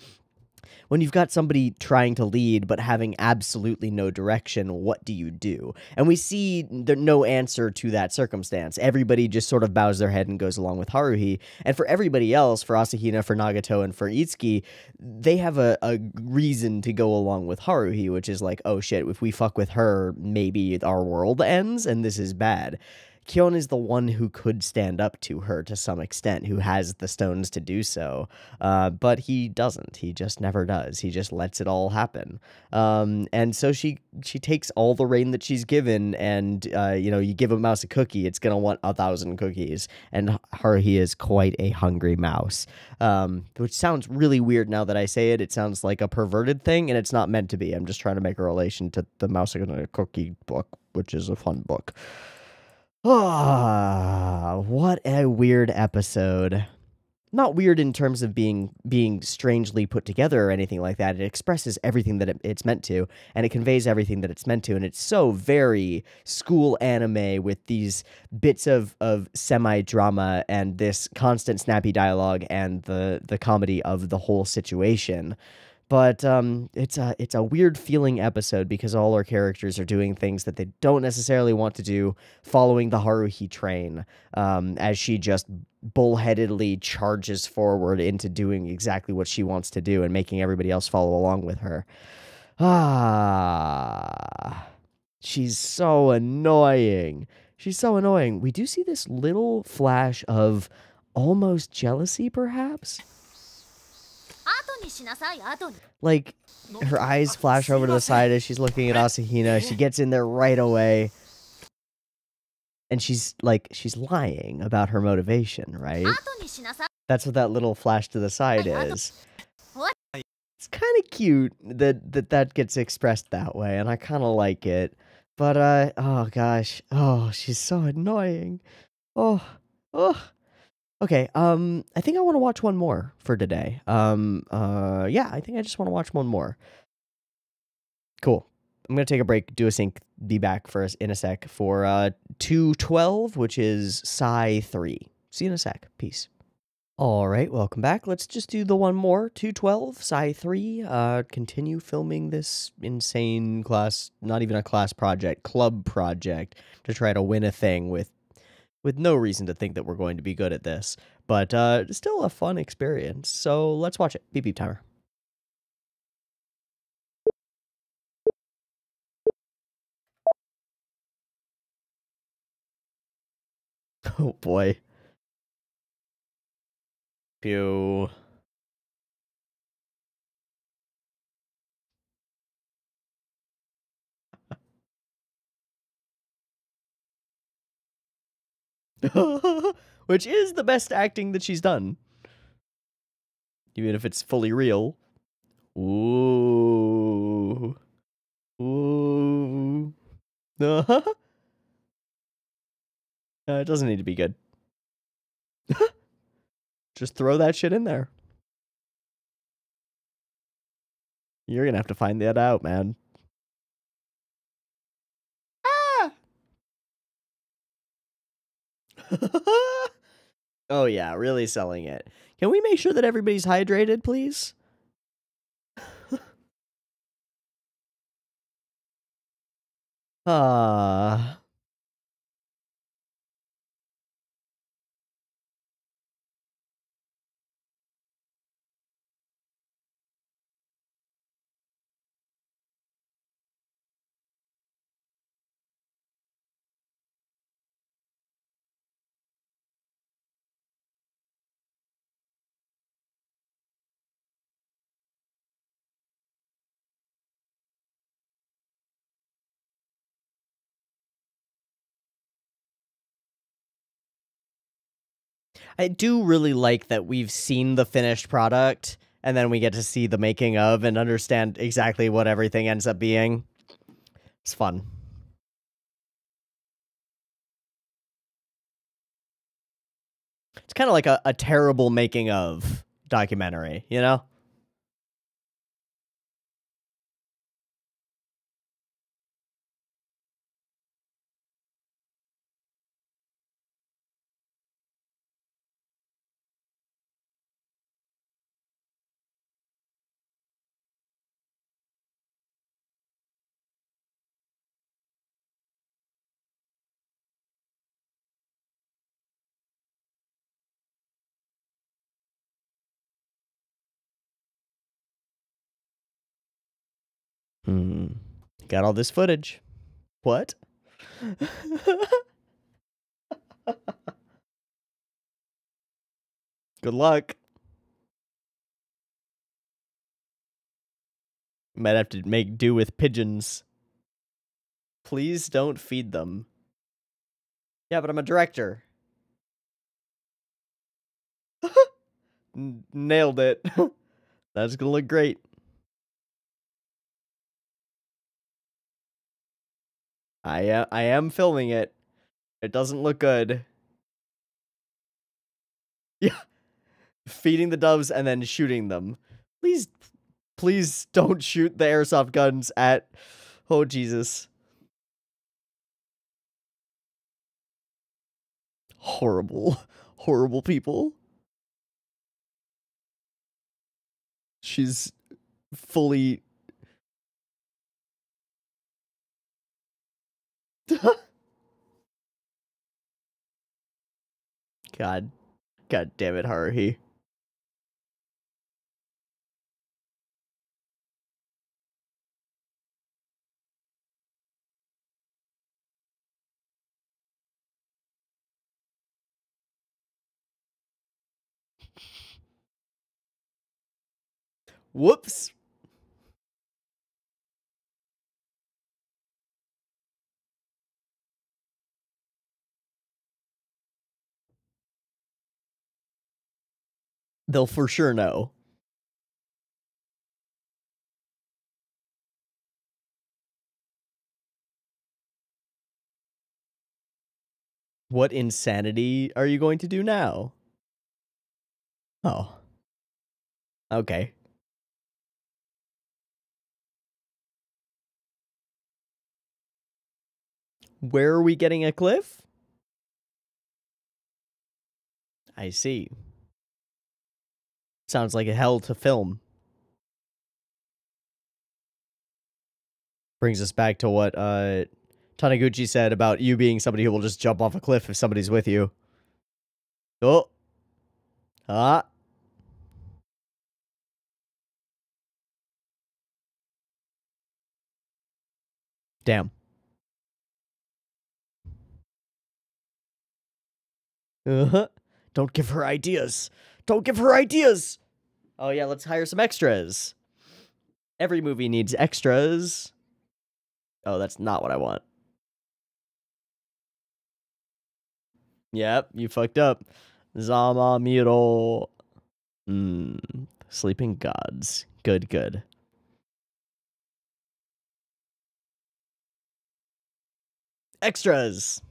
When you've got somebody trying to lead but having absolutely no direction, what do you do? And we see no answer to that circumstance. Everybody just sort of bows their head and goes along with Haruhi. And for everybody else, for Asahina, for Nagato, and for Itsuki, they have a reason to go along with Haruhi, which is like, oh shit, if we fuck with her, maybe our world ends, and this is bad. Kyon is the one who could stand up to her to some extent, who has the stones to do so, but he doesn't. He just never does. He just lets it all happen. And so she takes all the reign that she's given, and you give a mouse a cookie, it's gonna want 1,000 cookies, and Haruhi is quite a hungry mouse, which sounds really weird now that I say it. It sounds like a perverted thing, and it's not meant to be. I'm just trying to make a relation to the Mouse and a Cookie book, which is a fun book. Ah, what a weird episode. Not weird in terms of being strangely put together or anything like that. It expresses everything that it's meant to, and it conveys everything that it's meant to, and it's so very school anime with these bits of semi-drama and this constant snappy dialogue and the comedy of the whole situation. But it's a weird feeling episode because all our characters are doing things that they don't necessarily want to do, following the Haruhi train, as she just bullheadedly charges forward into doing exactly what she wants to do and making everybody else follow along with her. She's so annoying. She's so annoying. We do see this little flash of almost jealousy, perhaps? Like, her eyes flash over to the side as she's looking at Asahina. She gets in there right away. And she's lying about her motivation, right? That's what that little flash to the side is. It's kind of cute that gets expressed that way, and I kind of like it. But, oh gosh. Oh, she's so annoying. Oh. Okay, I think I want to watch one more for today. Yeah, I think I just want to watch one more. Cool. I'm going to take a break, do a sync, be back for us in a sec for 212, which is Psy 3. See you in a sec. Peace. All right, welcome back. Let's just do the one more, 212, Psy 3. Continue filming this insane class, not even a class project, club project, to try to win a thing with no reason to think that we're going to be good at this, but still a fun experience. So let's watch it. Beep beep timer. Oh boy. Pew. Which is the best acting that she's done. Even if it's fully real. Ooh. Ooh. It doesn't need to be good. Just throw that shit in there. You're gonna have to find that out, man. Ah! Oh yeah, really selling it. Can we make sure that everybody's hydrated, please? Ah. I do really like that we've seen the finished product and then we get to see the making of and understand exactly what everything ends up being. It's fun. It's kind of like a terrible making of documentary, you know? Hmm. Got all this footage. What? Good luck. Might have to make do with pigeons. Please don't feed them. Yeah, but I'm a director. Nailed it. That's gonna look great. I am filming it. It doesn't look good. Yeah. Feeding the doves and then shooting them. Please don't shoot the airsoft guns at... Oh, Jesus. Horrible. Horrible people. She's fully... God. God damn it, Haruhi. Whoops. They'll for sure know. What insanity are you going to do now? Oh. Okay. Where are we getting a cliff? I see. Sounds like a hell to film. Brings us back to what Taniguchi said about you being somebody who will just jump off a cliff if somebody's with you. Oh. Ah. Damn. Uh-huh. Don't give her ideas. Don't give her ideas. Oh, yeah, let's hire some extras. Every movie needs extras. Oh, that's not what I want. Yep, you fucked up. Zama Miro. Sleeping gods. Good, good. Extras.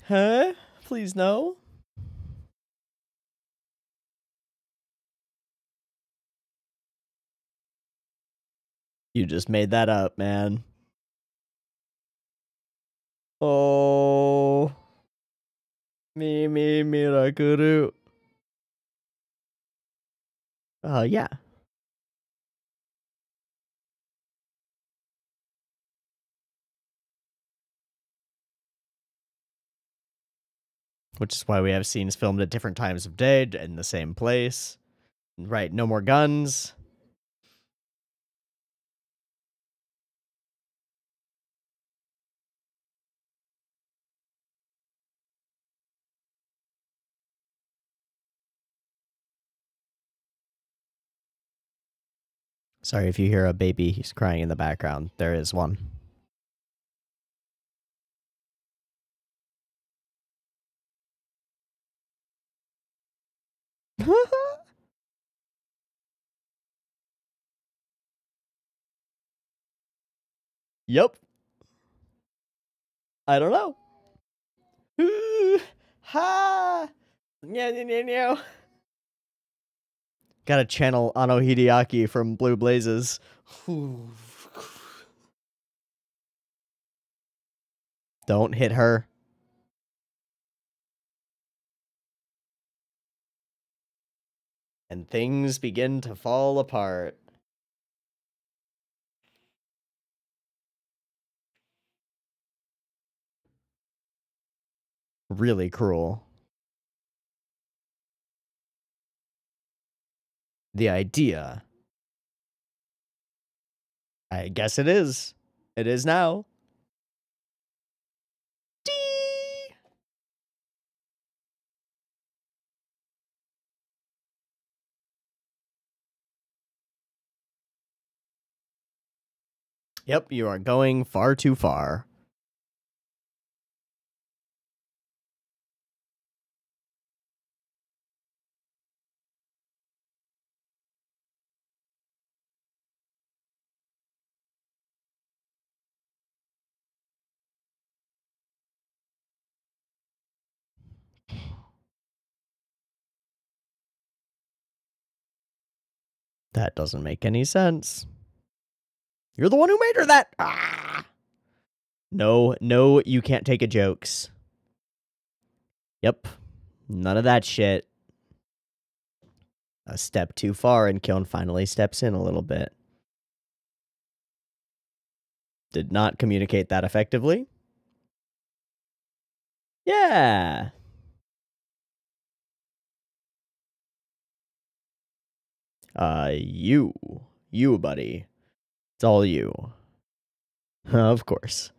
Huh? Please no. You just made that up, man. Oh. Mirakuru. Yeah. Which is why we have scenes filmed at different times of day in the same place. Right, no more guns. Sorry if you hear a baby, he's crying in the background. There is one. Yep. I don't know. Ha! Yeah. Gotta channel Ano Hideaki from Blue Blazes. Don't hit her. And things begin to fall apart. Really cruel. The idea. I guess it is. It is now. Dee! Yep, you are going far too far. That doesn't make any sense. You're the one who made her that. Ah! No, you can't take a jokes. Yep. None of that shit. A step too far, and Kyon finally steps in a little bit. Did not communicate that effectively. Yeah. You, buddy. It's all you. Of course.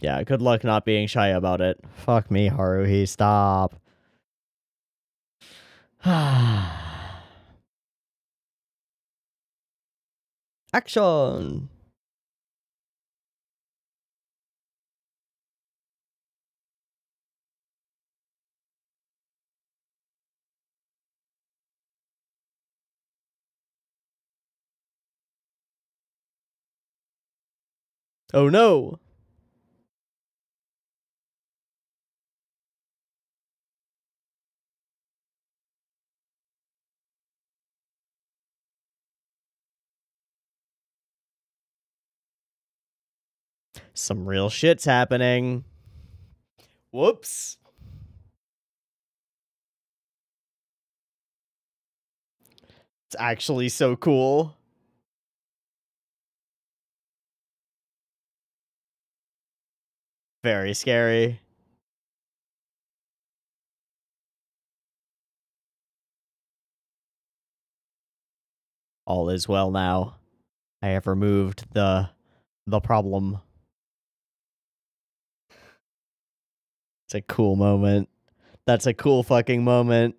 Yeah, good luck not being shy about it. Fuck me, Haruhi, stop. Action! Oh no! Some real shit's happening. Whoops. It's actually so cool. Very scary. All is well now. I have removed the problem. It's a cool moment. That's a cool fucking moment.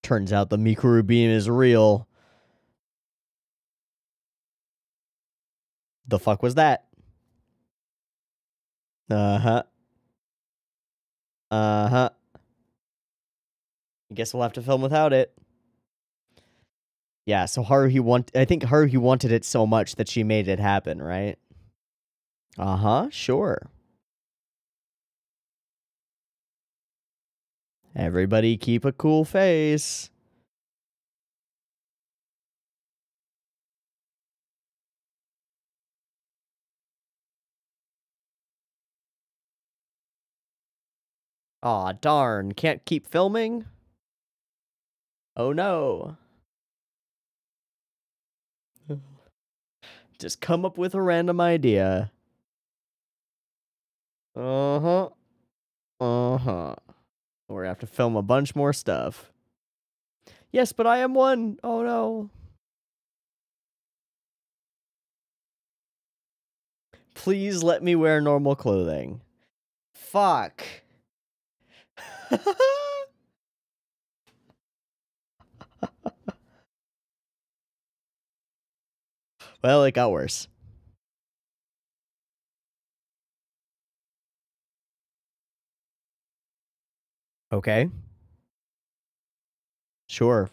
Turns out the Mikuru beam is real. The fuck was that? Uh-huh. Uh-huh. I guess we'll have to film without it. Yeah, so I think Haruhi wanted it so much that she made it happen, right? Uh-huh, sure. Everybody keep a cool face. Aw, darn. Can't keep filming? Oh, no. Just come up with a random idea. Uh-huh. Uh-huh. We're gonna have to film a bunch more stuff. Yes, but I am one. Oh, no. Please let me wear normal clothing. Fuck. Well, it got worse. Okay. Sure.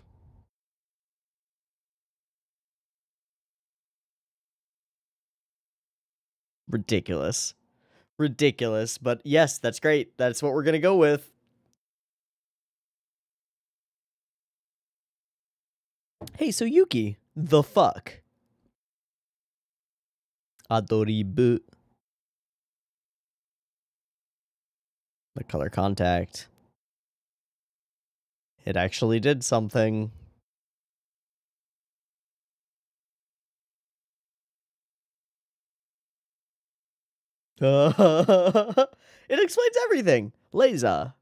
Ridiculous. Ridiculous, but yes, that's great. That's what we're gonna go with. Hey, so Yuki, the fuck? Adoribu. The color contact. It actually did something. It explains everything. Laser.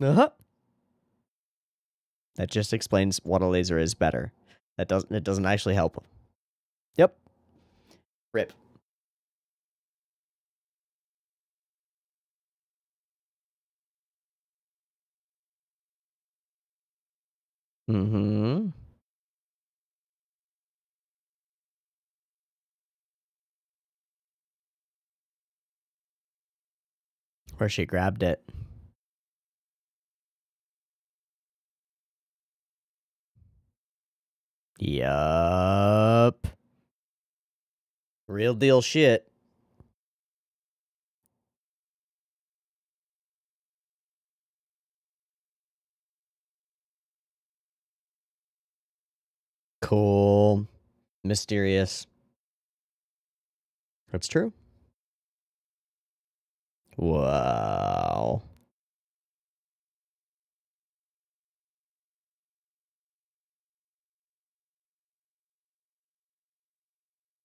Uh-huh. That just explains what a laser is better. It doesn't actually help. Yep. Rip. Mm-hmm. Where she grabbed it. Yup. Real deal shit. Cool. Mysterious. That's true. Wow.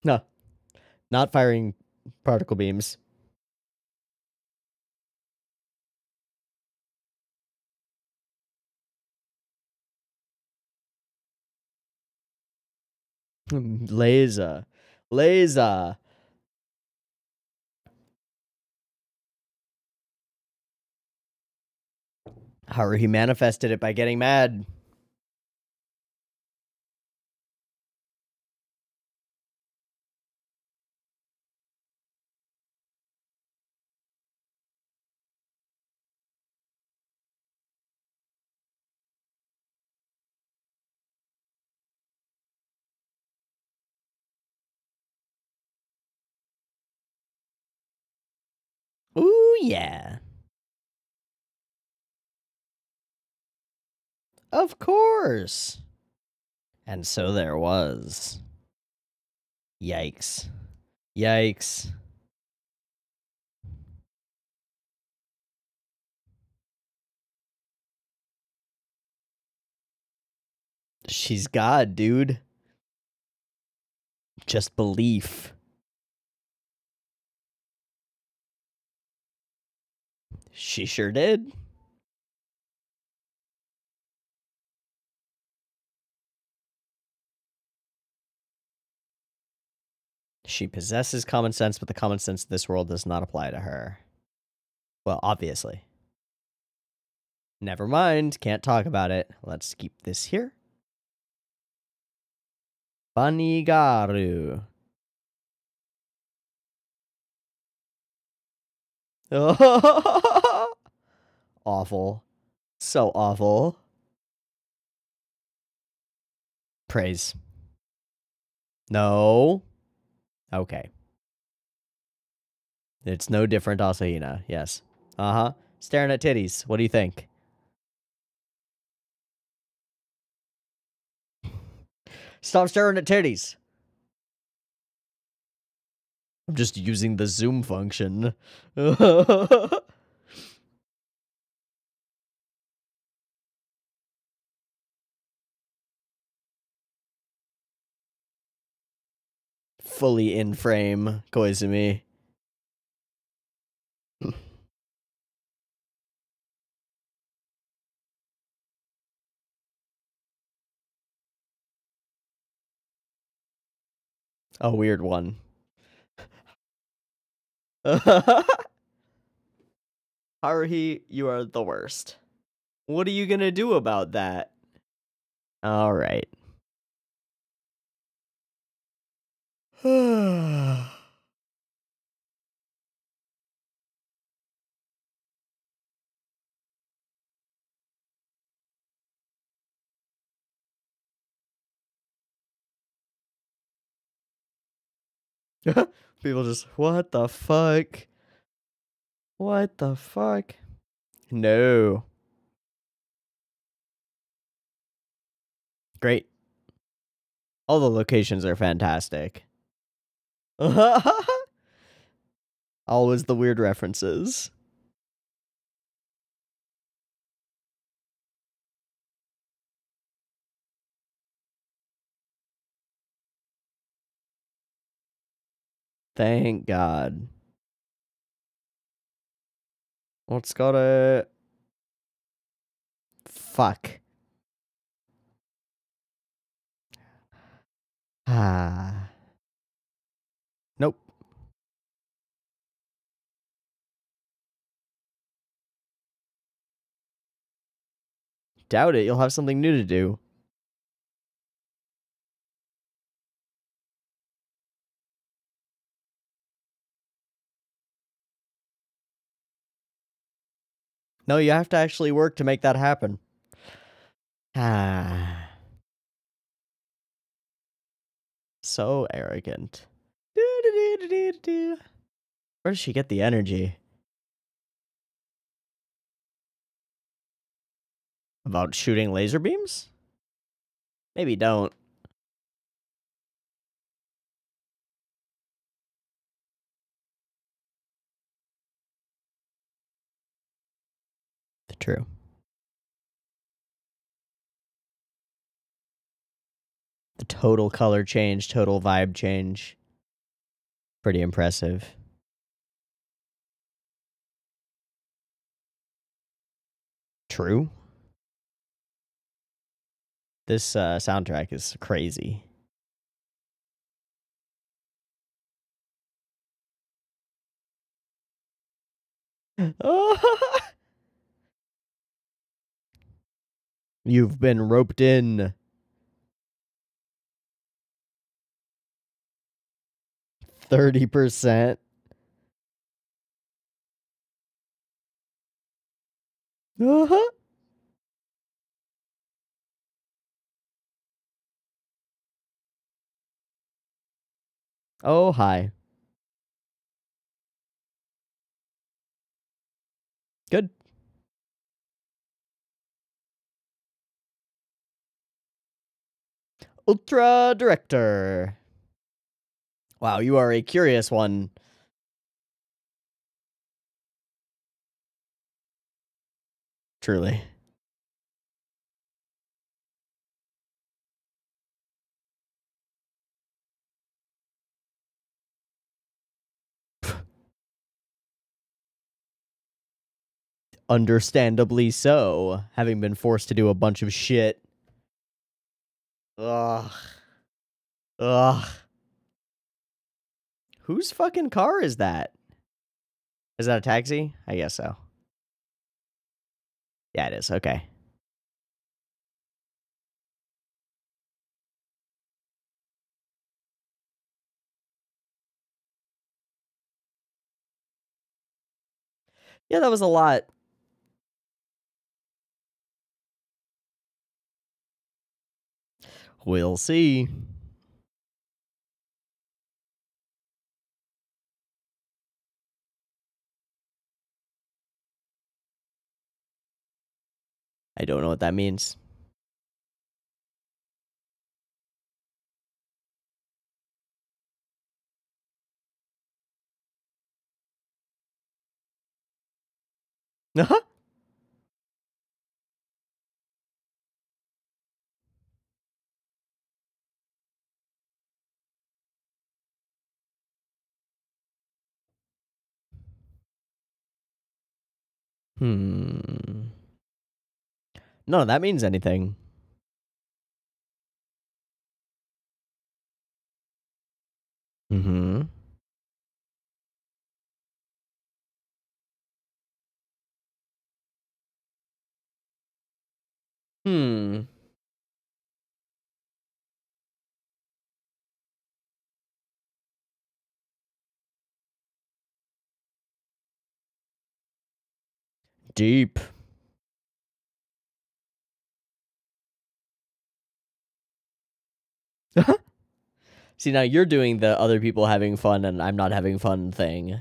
No. Not firing particle beams. Laser. Laser. Haruhi manifested it by getting mad. Ooh, yeah. Of course. And so there was. Yikes. Yikes. She's God, dude. Just belief. She sure did. She possesses common sense, but the common sense of this world does not apply to her. Well, obviously. Never mind. Can't talk about it. Let's keep this here. Banigaru. Awful. So awful. Praise. No. Okay. It's no different, Asahina. Yes. Uh-huh. Staring at titties. What do you think? Stop staring at titties. I'm just using the zoom function. Fully in frame, Koizumi. A weird one. Haruhi, you are the worst. What are you gonna do about that? Alright. People just, what the fuck? What the fuck? No. Great. All the locations are fantastic. Always the weird references. Thank God. What's got a... Fuck. Ah. Nope. Doubt it. You'll have something new to do. No, you have to actually work to make that happen. Ah. So arrogant. Where does she get the energy? About shooting laser beams? Maybe don't. True. The total color change, total vibe change. Pretty impressive. True. This soundtrack is crazy. You've been roped in. 30%. Oh, hi. Good. Ultra Director. Wow, you are a curious one. Truly. Understandably so, having been forced to do a bunch of shit. Ugh. Ugh. Whose fucking car is that? Is that a taxi? I guess so. Yeah, it is. Okay. Yeah, that was a lot. We'll see. I don't know what that means. None of that means anything. Mm-hmm. Hmm. Deep. See, now you're doing the other people having fun and I'm not having fun thing.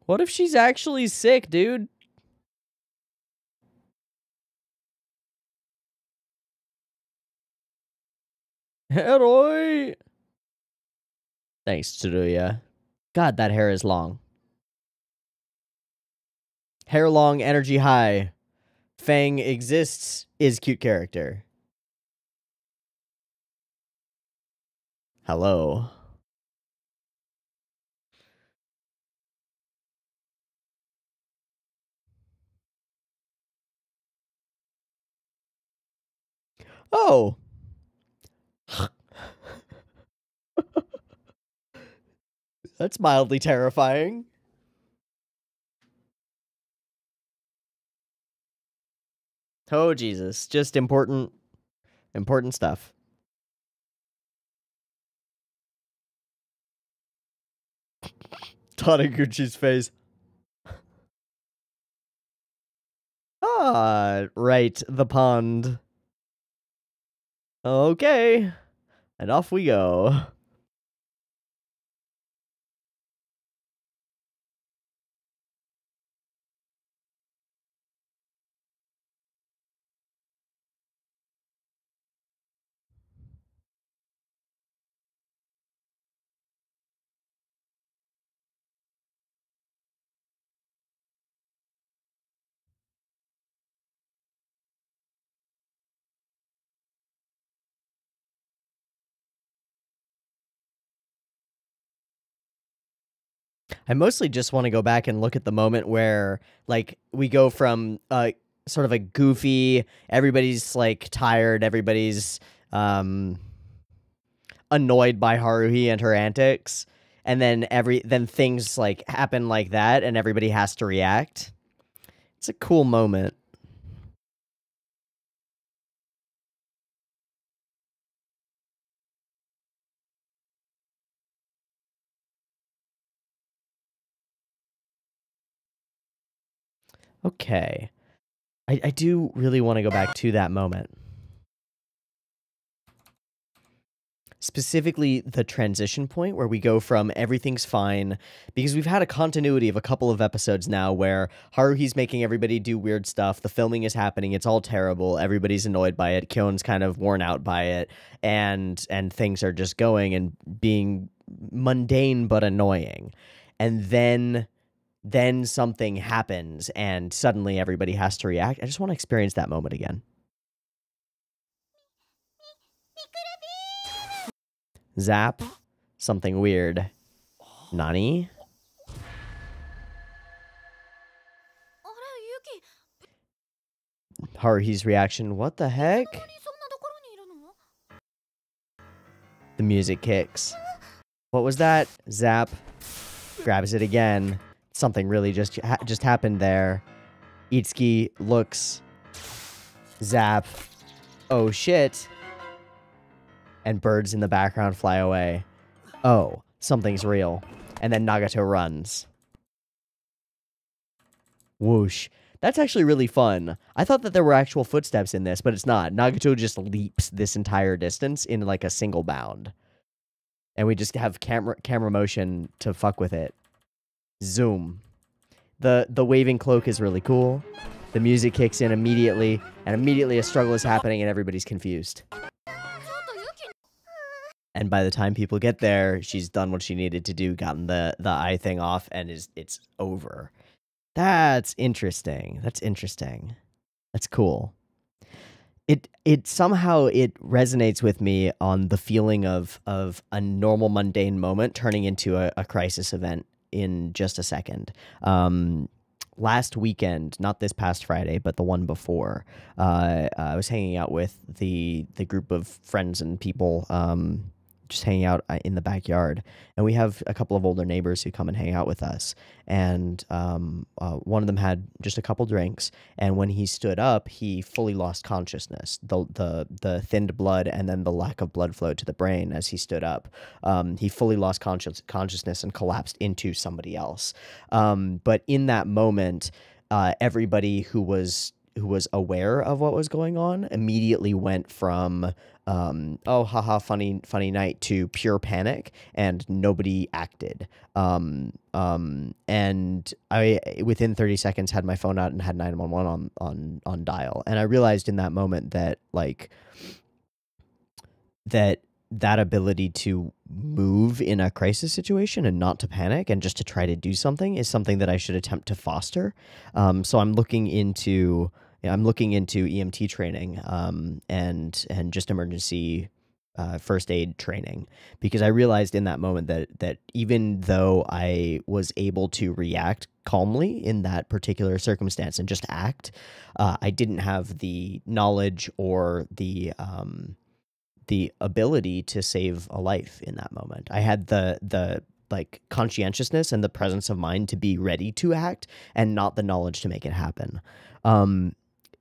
What if she's actually sick, dude? Haruhi! Thanks, Tsuruya. God, that hair is long. Hair long, energy high. Fang exists, is cute character. Hello. Oh. That's mildly terrifying. Oh, Jesus. Just important stuff. Taniguchi's face. Ah, right. The pond. Okay. And off we go. I mostly just want to go back and look at the moment where, like, we go from sort of a goofy, everybody's like tired, everybody's annoyed by Haruhi and her antics, and then things like happen like that, and everybody has to react. It's a cool moment. Okay. I do really want to go back to that moment. specifically the transition point where we go from everything's fine, because we've had a continuity of a couple of episodes now where Haruhi's making everybody do weird stuff, the filming is happening, it's all terrible, everybody's annoyed by it, Kyon's kind of worn out by it, and things are just going and being mundane but annoying. And then something happens and suddenly everybody has to react. I just want to experience that moment again. Zap. Something weird. Nani? Haruhi's reaction. What the heck? The music kicks. What was that? Zap. Grabs it again. Something really just happened there. Itsuki looks. Zap. Oh shit. And birds in the background fly away. Oh, something's real. And then Nagato runs. Whoosh. That's actually really fun. I thought that there were actual footsteps in this, but it's not. Nagato just leaps this entire distance in like a single bound. And we just have camera motion to fuck with it. Zoom. The waving cloak is really cool. The music kicks in immediately, and immediately a struggle is happening and everybody's confused. And by the time people get there, she's done what she needed to do, gotten the eye thing off, and it's over. That's interesting. That's interesting. That's cool. It somehow it resonates with me on the feeling of a normal mundane moment turning into a crisis event in just a second. Last weekend, not this past Friday, but the one before, I was hanging out with the group of friends and people, just hanging out in the backyard, and we have a couple of older neighbors who come and hang out with us, and one of them had just a couple drinks, and when he stood up, he fully lost consciousness. The thinned blood and then the lack of blood flow to the brain as he stood up. He fully lost consciousness and collapsed into somebody else. But in that moment, everybody who was aware of what was going on immediately went from oh haha funny night to pure panic, and nobody acted. And I within 30 seconds had my phone out and had 911 on dial, and I realized in that moment that like that ability to move in a crisis situation and not to panic and just to try to do something is something that I should attempt to foster. So I'm looking into EMT training and just emergency first aid training, because I realized in that moment that even though I was able to react calmly in that particular circumstance and just act, I didn't have the knowledge or the ability to save a life in that moment. I had the like conscientiousness and the presence of mind to be ready to act, and not the knowledge to make it happen.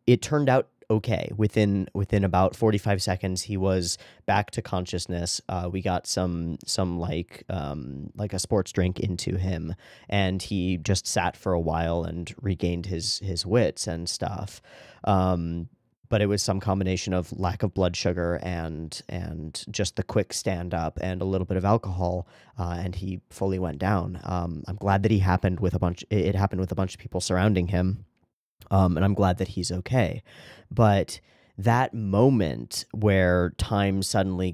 It turned out okay. Within about 45 seconds, he was back to consciousness. We got some like a sports drink into him, and he just sat for a while and regained his wits and stuff. But it was some combination of lack of blood sugar and just the quick stand up and a little bit of alcohol, and he fully went down. I'm glad that it happened with a bunch of people surrounding him. And I'm glad that he's okay. But that moment where time suddenly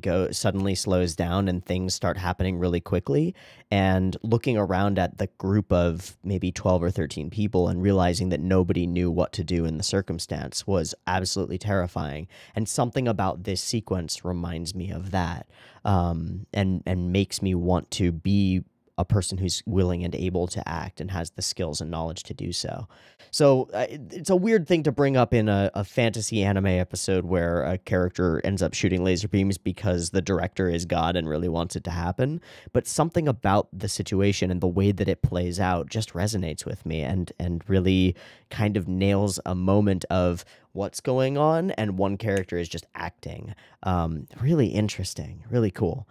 slows down and things start happening really quickly, and looking around at the group of maybe 12 or 13 people and realizing that nobody knew what to do in the circumstance was absolutely terrifying. And something about this sequence reminds me of that, and makes me want to be a person who's willing and able to act and has the skills and knowledge to do so. So it's a weird thing to bring up in a fantasy anime episode where a character ends up shooting laser beams because the director is God and really wants it to happen. But something about the situation and the way that it plays out just resonates with me and really kind of nails a moment of what's going on, and one character is just acting. Really interesting, really cool.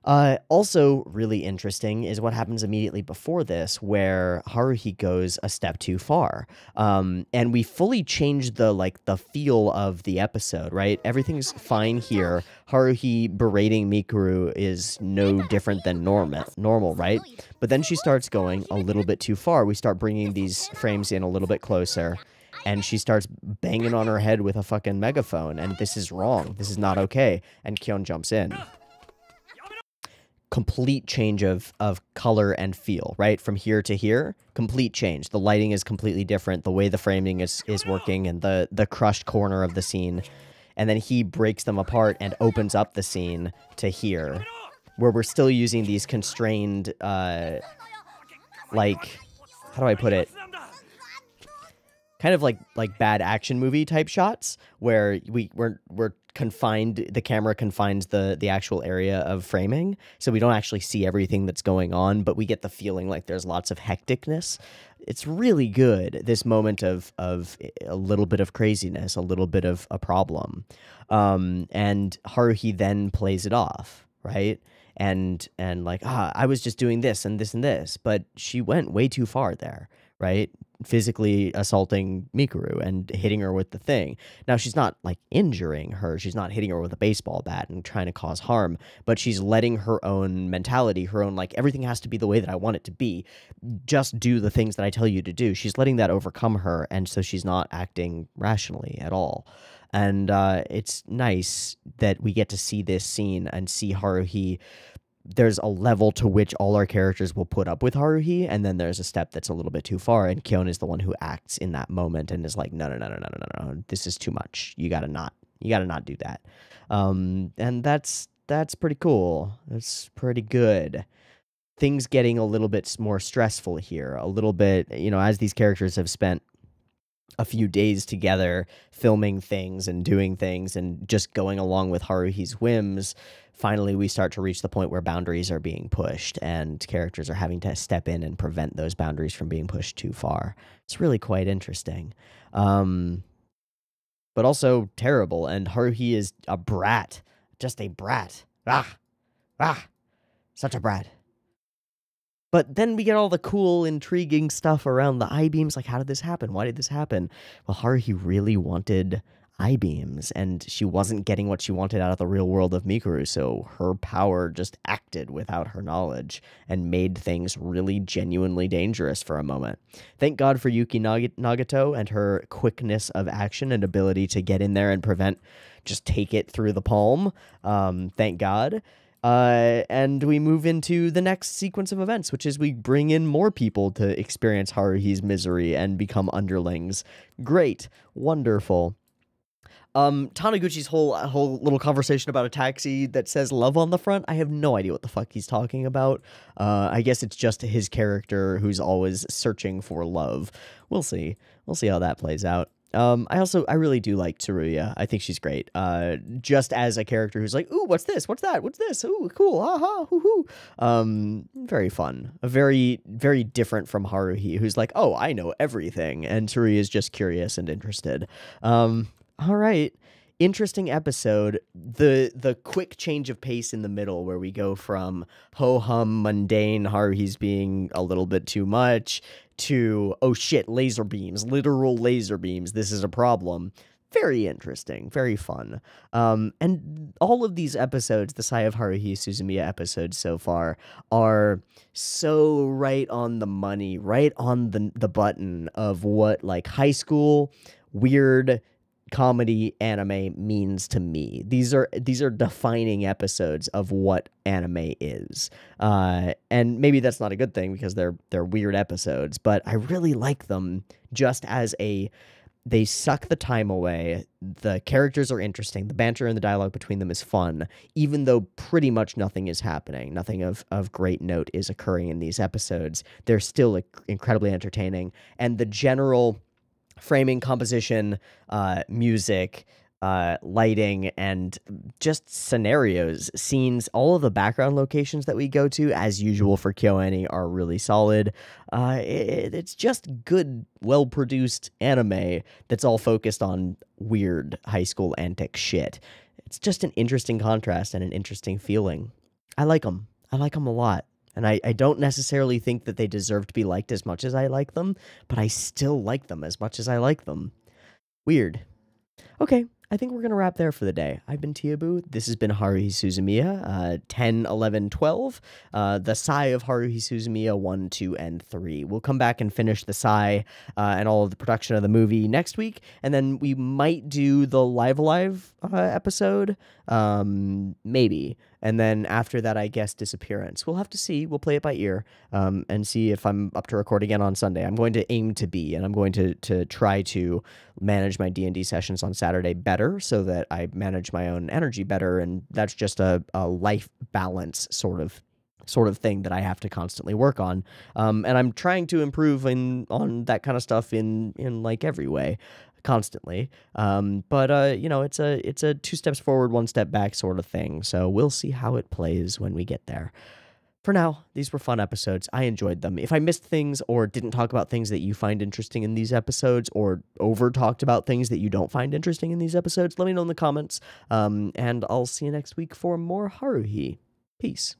Also really interesting is what happens immediately before this, where Haruhi goes a step too far. And we fully change the feel of the episode, right? Everything's fine here. Haruhi berating Mikuru is no different than normal, right? But then she starts going a little bit too far. We start bringing these frames in a little bit closer, and she starts banging on her head with a fucking megaphone, and this is wrong. This is not okay. And Kyon jumps in. Complete change of color and feel, right? From here to here, complete change. The lighting is completely different. The way the framing is working, and the crushed corner of the scene. And then he breaks them apart and opens up the scene to here, where we're still using these constrained, like, how do I put it? Kind of like bad action movie type shots, where we're confined, the camera confines the actual area of framing, so we don't actually see everything that's going on, but we get the feeling like there's lots of hecticness. It's really good, this moment of a little bit of craziness, a little bit of a problem. And Haruhi then plays it off, right? And like, I was just doing this and this and this, but she went way too far there, right? Physically assaulting Mikuru and hitting her with the thing. Now, she's not like injuring her. She's not hitting her with a baseball bat and trying to cause harm, but she's letting her own mentality, her own, like, everything has to be the way that I want it to be. Just do the things that I tell you to do. She's letting that overcome her, and so she's not acting rationally at all. And it's nice that we get to see this scene and see Haruhi. There's a level to which all our characters will put up with Haruhi, and then there's a step that's a little bit too far, and Kyon is the one who acts in that moment and is like, no, this is too much. You gotta not do that. And that's pretty cool. That's pretty good. Things getting a little bit more stressful here, a little bit, as these characters have spent a few days together filming things and doing things and just going along with Haruhi's whims. Finally, we start to reach the point where boundaries are being pushed and characters are having to step in and prevent those boundaries from being pushed too far. It's really quite interesting. But also terrible. And Haruhi is a brat. Just a brat. Such a brat. But then we get all the cool, intriguing stuff around the I-beams. Like, how did this happen? Why did this happen? Well, Haruhi really wanted I-beams, and she wasn't getting what she wanted out of the real world of Mikuru, so her power just acted without her knowledge and made things really genuinely dangerous for a moment. Thank God for Yuki Nagato and her quickness of action and ability to get in there and just take it through the palm. Thank God. And we move into the next sequence of events, which is we bring in more people to experience Haruhi's misery and become underlings. Great. Wonderful. Taniguchi's whole little conversation about a taxi that says love on the front, I have no idea what the fuck he's talking about. I guess it's just his character who's always searching for love. We'll see. We'll see how that plays out. I really do like Tsuruya. I think she's great. Just as a character who's like, ooh, what's this? What's that? What's this? Ooh, cool. Ha hoo hoo. Very fun. Very, very different from Haruhi, who's like, oh, I know everything. And Tsuruya is just curious and interested. All right. Interesting episode. The quick change of pace in the middle, where we go from ho-hum, mundane, Haruhi's being a little bit too much, to, oh shit, laser beams, literal laser beams, this is a problem. Very interesting, very fun. And all of these episodes, the Sai of Haruhi Suzumiya episodes so far, are so right on the money, right on the button of what, like, high school weird comedy anime means to me. These are defining episodes of what anime is. And maybe that's not a good thing because they're weird episodes, but I really like them just as they suck the time away. The characters are interesting. The banter and the dialogue between them is fun, even though pretty much nothing is happening. Nothing of great note is occurring in these episodes. They're still incredibly entertaining. And the general framing, composition, music, lighting, and just scenarios, scenes, all of the background locations that we go to, as usual for KyoAni, are really solid. It's just good, well-produced anime that's all focused on weird high school antic shit. It's just an interesting contrast and an interesting feeling. I like them. I like them a lot. And I don't necessarily think that they deserve to be liked as much as I like them, but I still like them as much as I like them. Weird. Okay, I think we're going to wrap there for the day. I've been Teeaboo. This has been Haruhi Suzumiya, 10, 11, 12. The Sai of Haruhi Suzumiya 1, 2, and 3. We'll come back and finish the Sai and all of the production of the movie next week, and then we might do the Live Alive episode, maybe. And then after that, I guess Disappearance. We'll have to see. We'll play it by ear and see if I'm up to record again on Sunday. I'm going to aim to be, and I'm going to try to manage my D&D sessions on Saturday better so that I manage my own energy better, and that's just a life balance sort of thing that I have to constantly work on. And I'm trying to improve on that kind of stuff in like every way, constantly. But you know, it's a 2 steps forward, 1 step back sort of thing. So we'll see how it plays when we get there. For now, these were fun episodes. I enjoyed them. If I missed things or didn't talk about things that you find interesting in these episodes, or over talked about things that you don't find interesting in these episodes, let me know in the comments. And I'll see you next week for more Haruhi. Peace.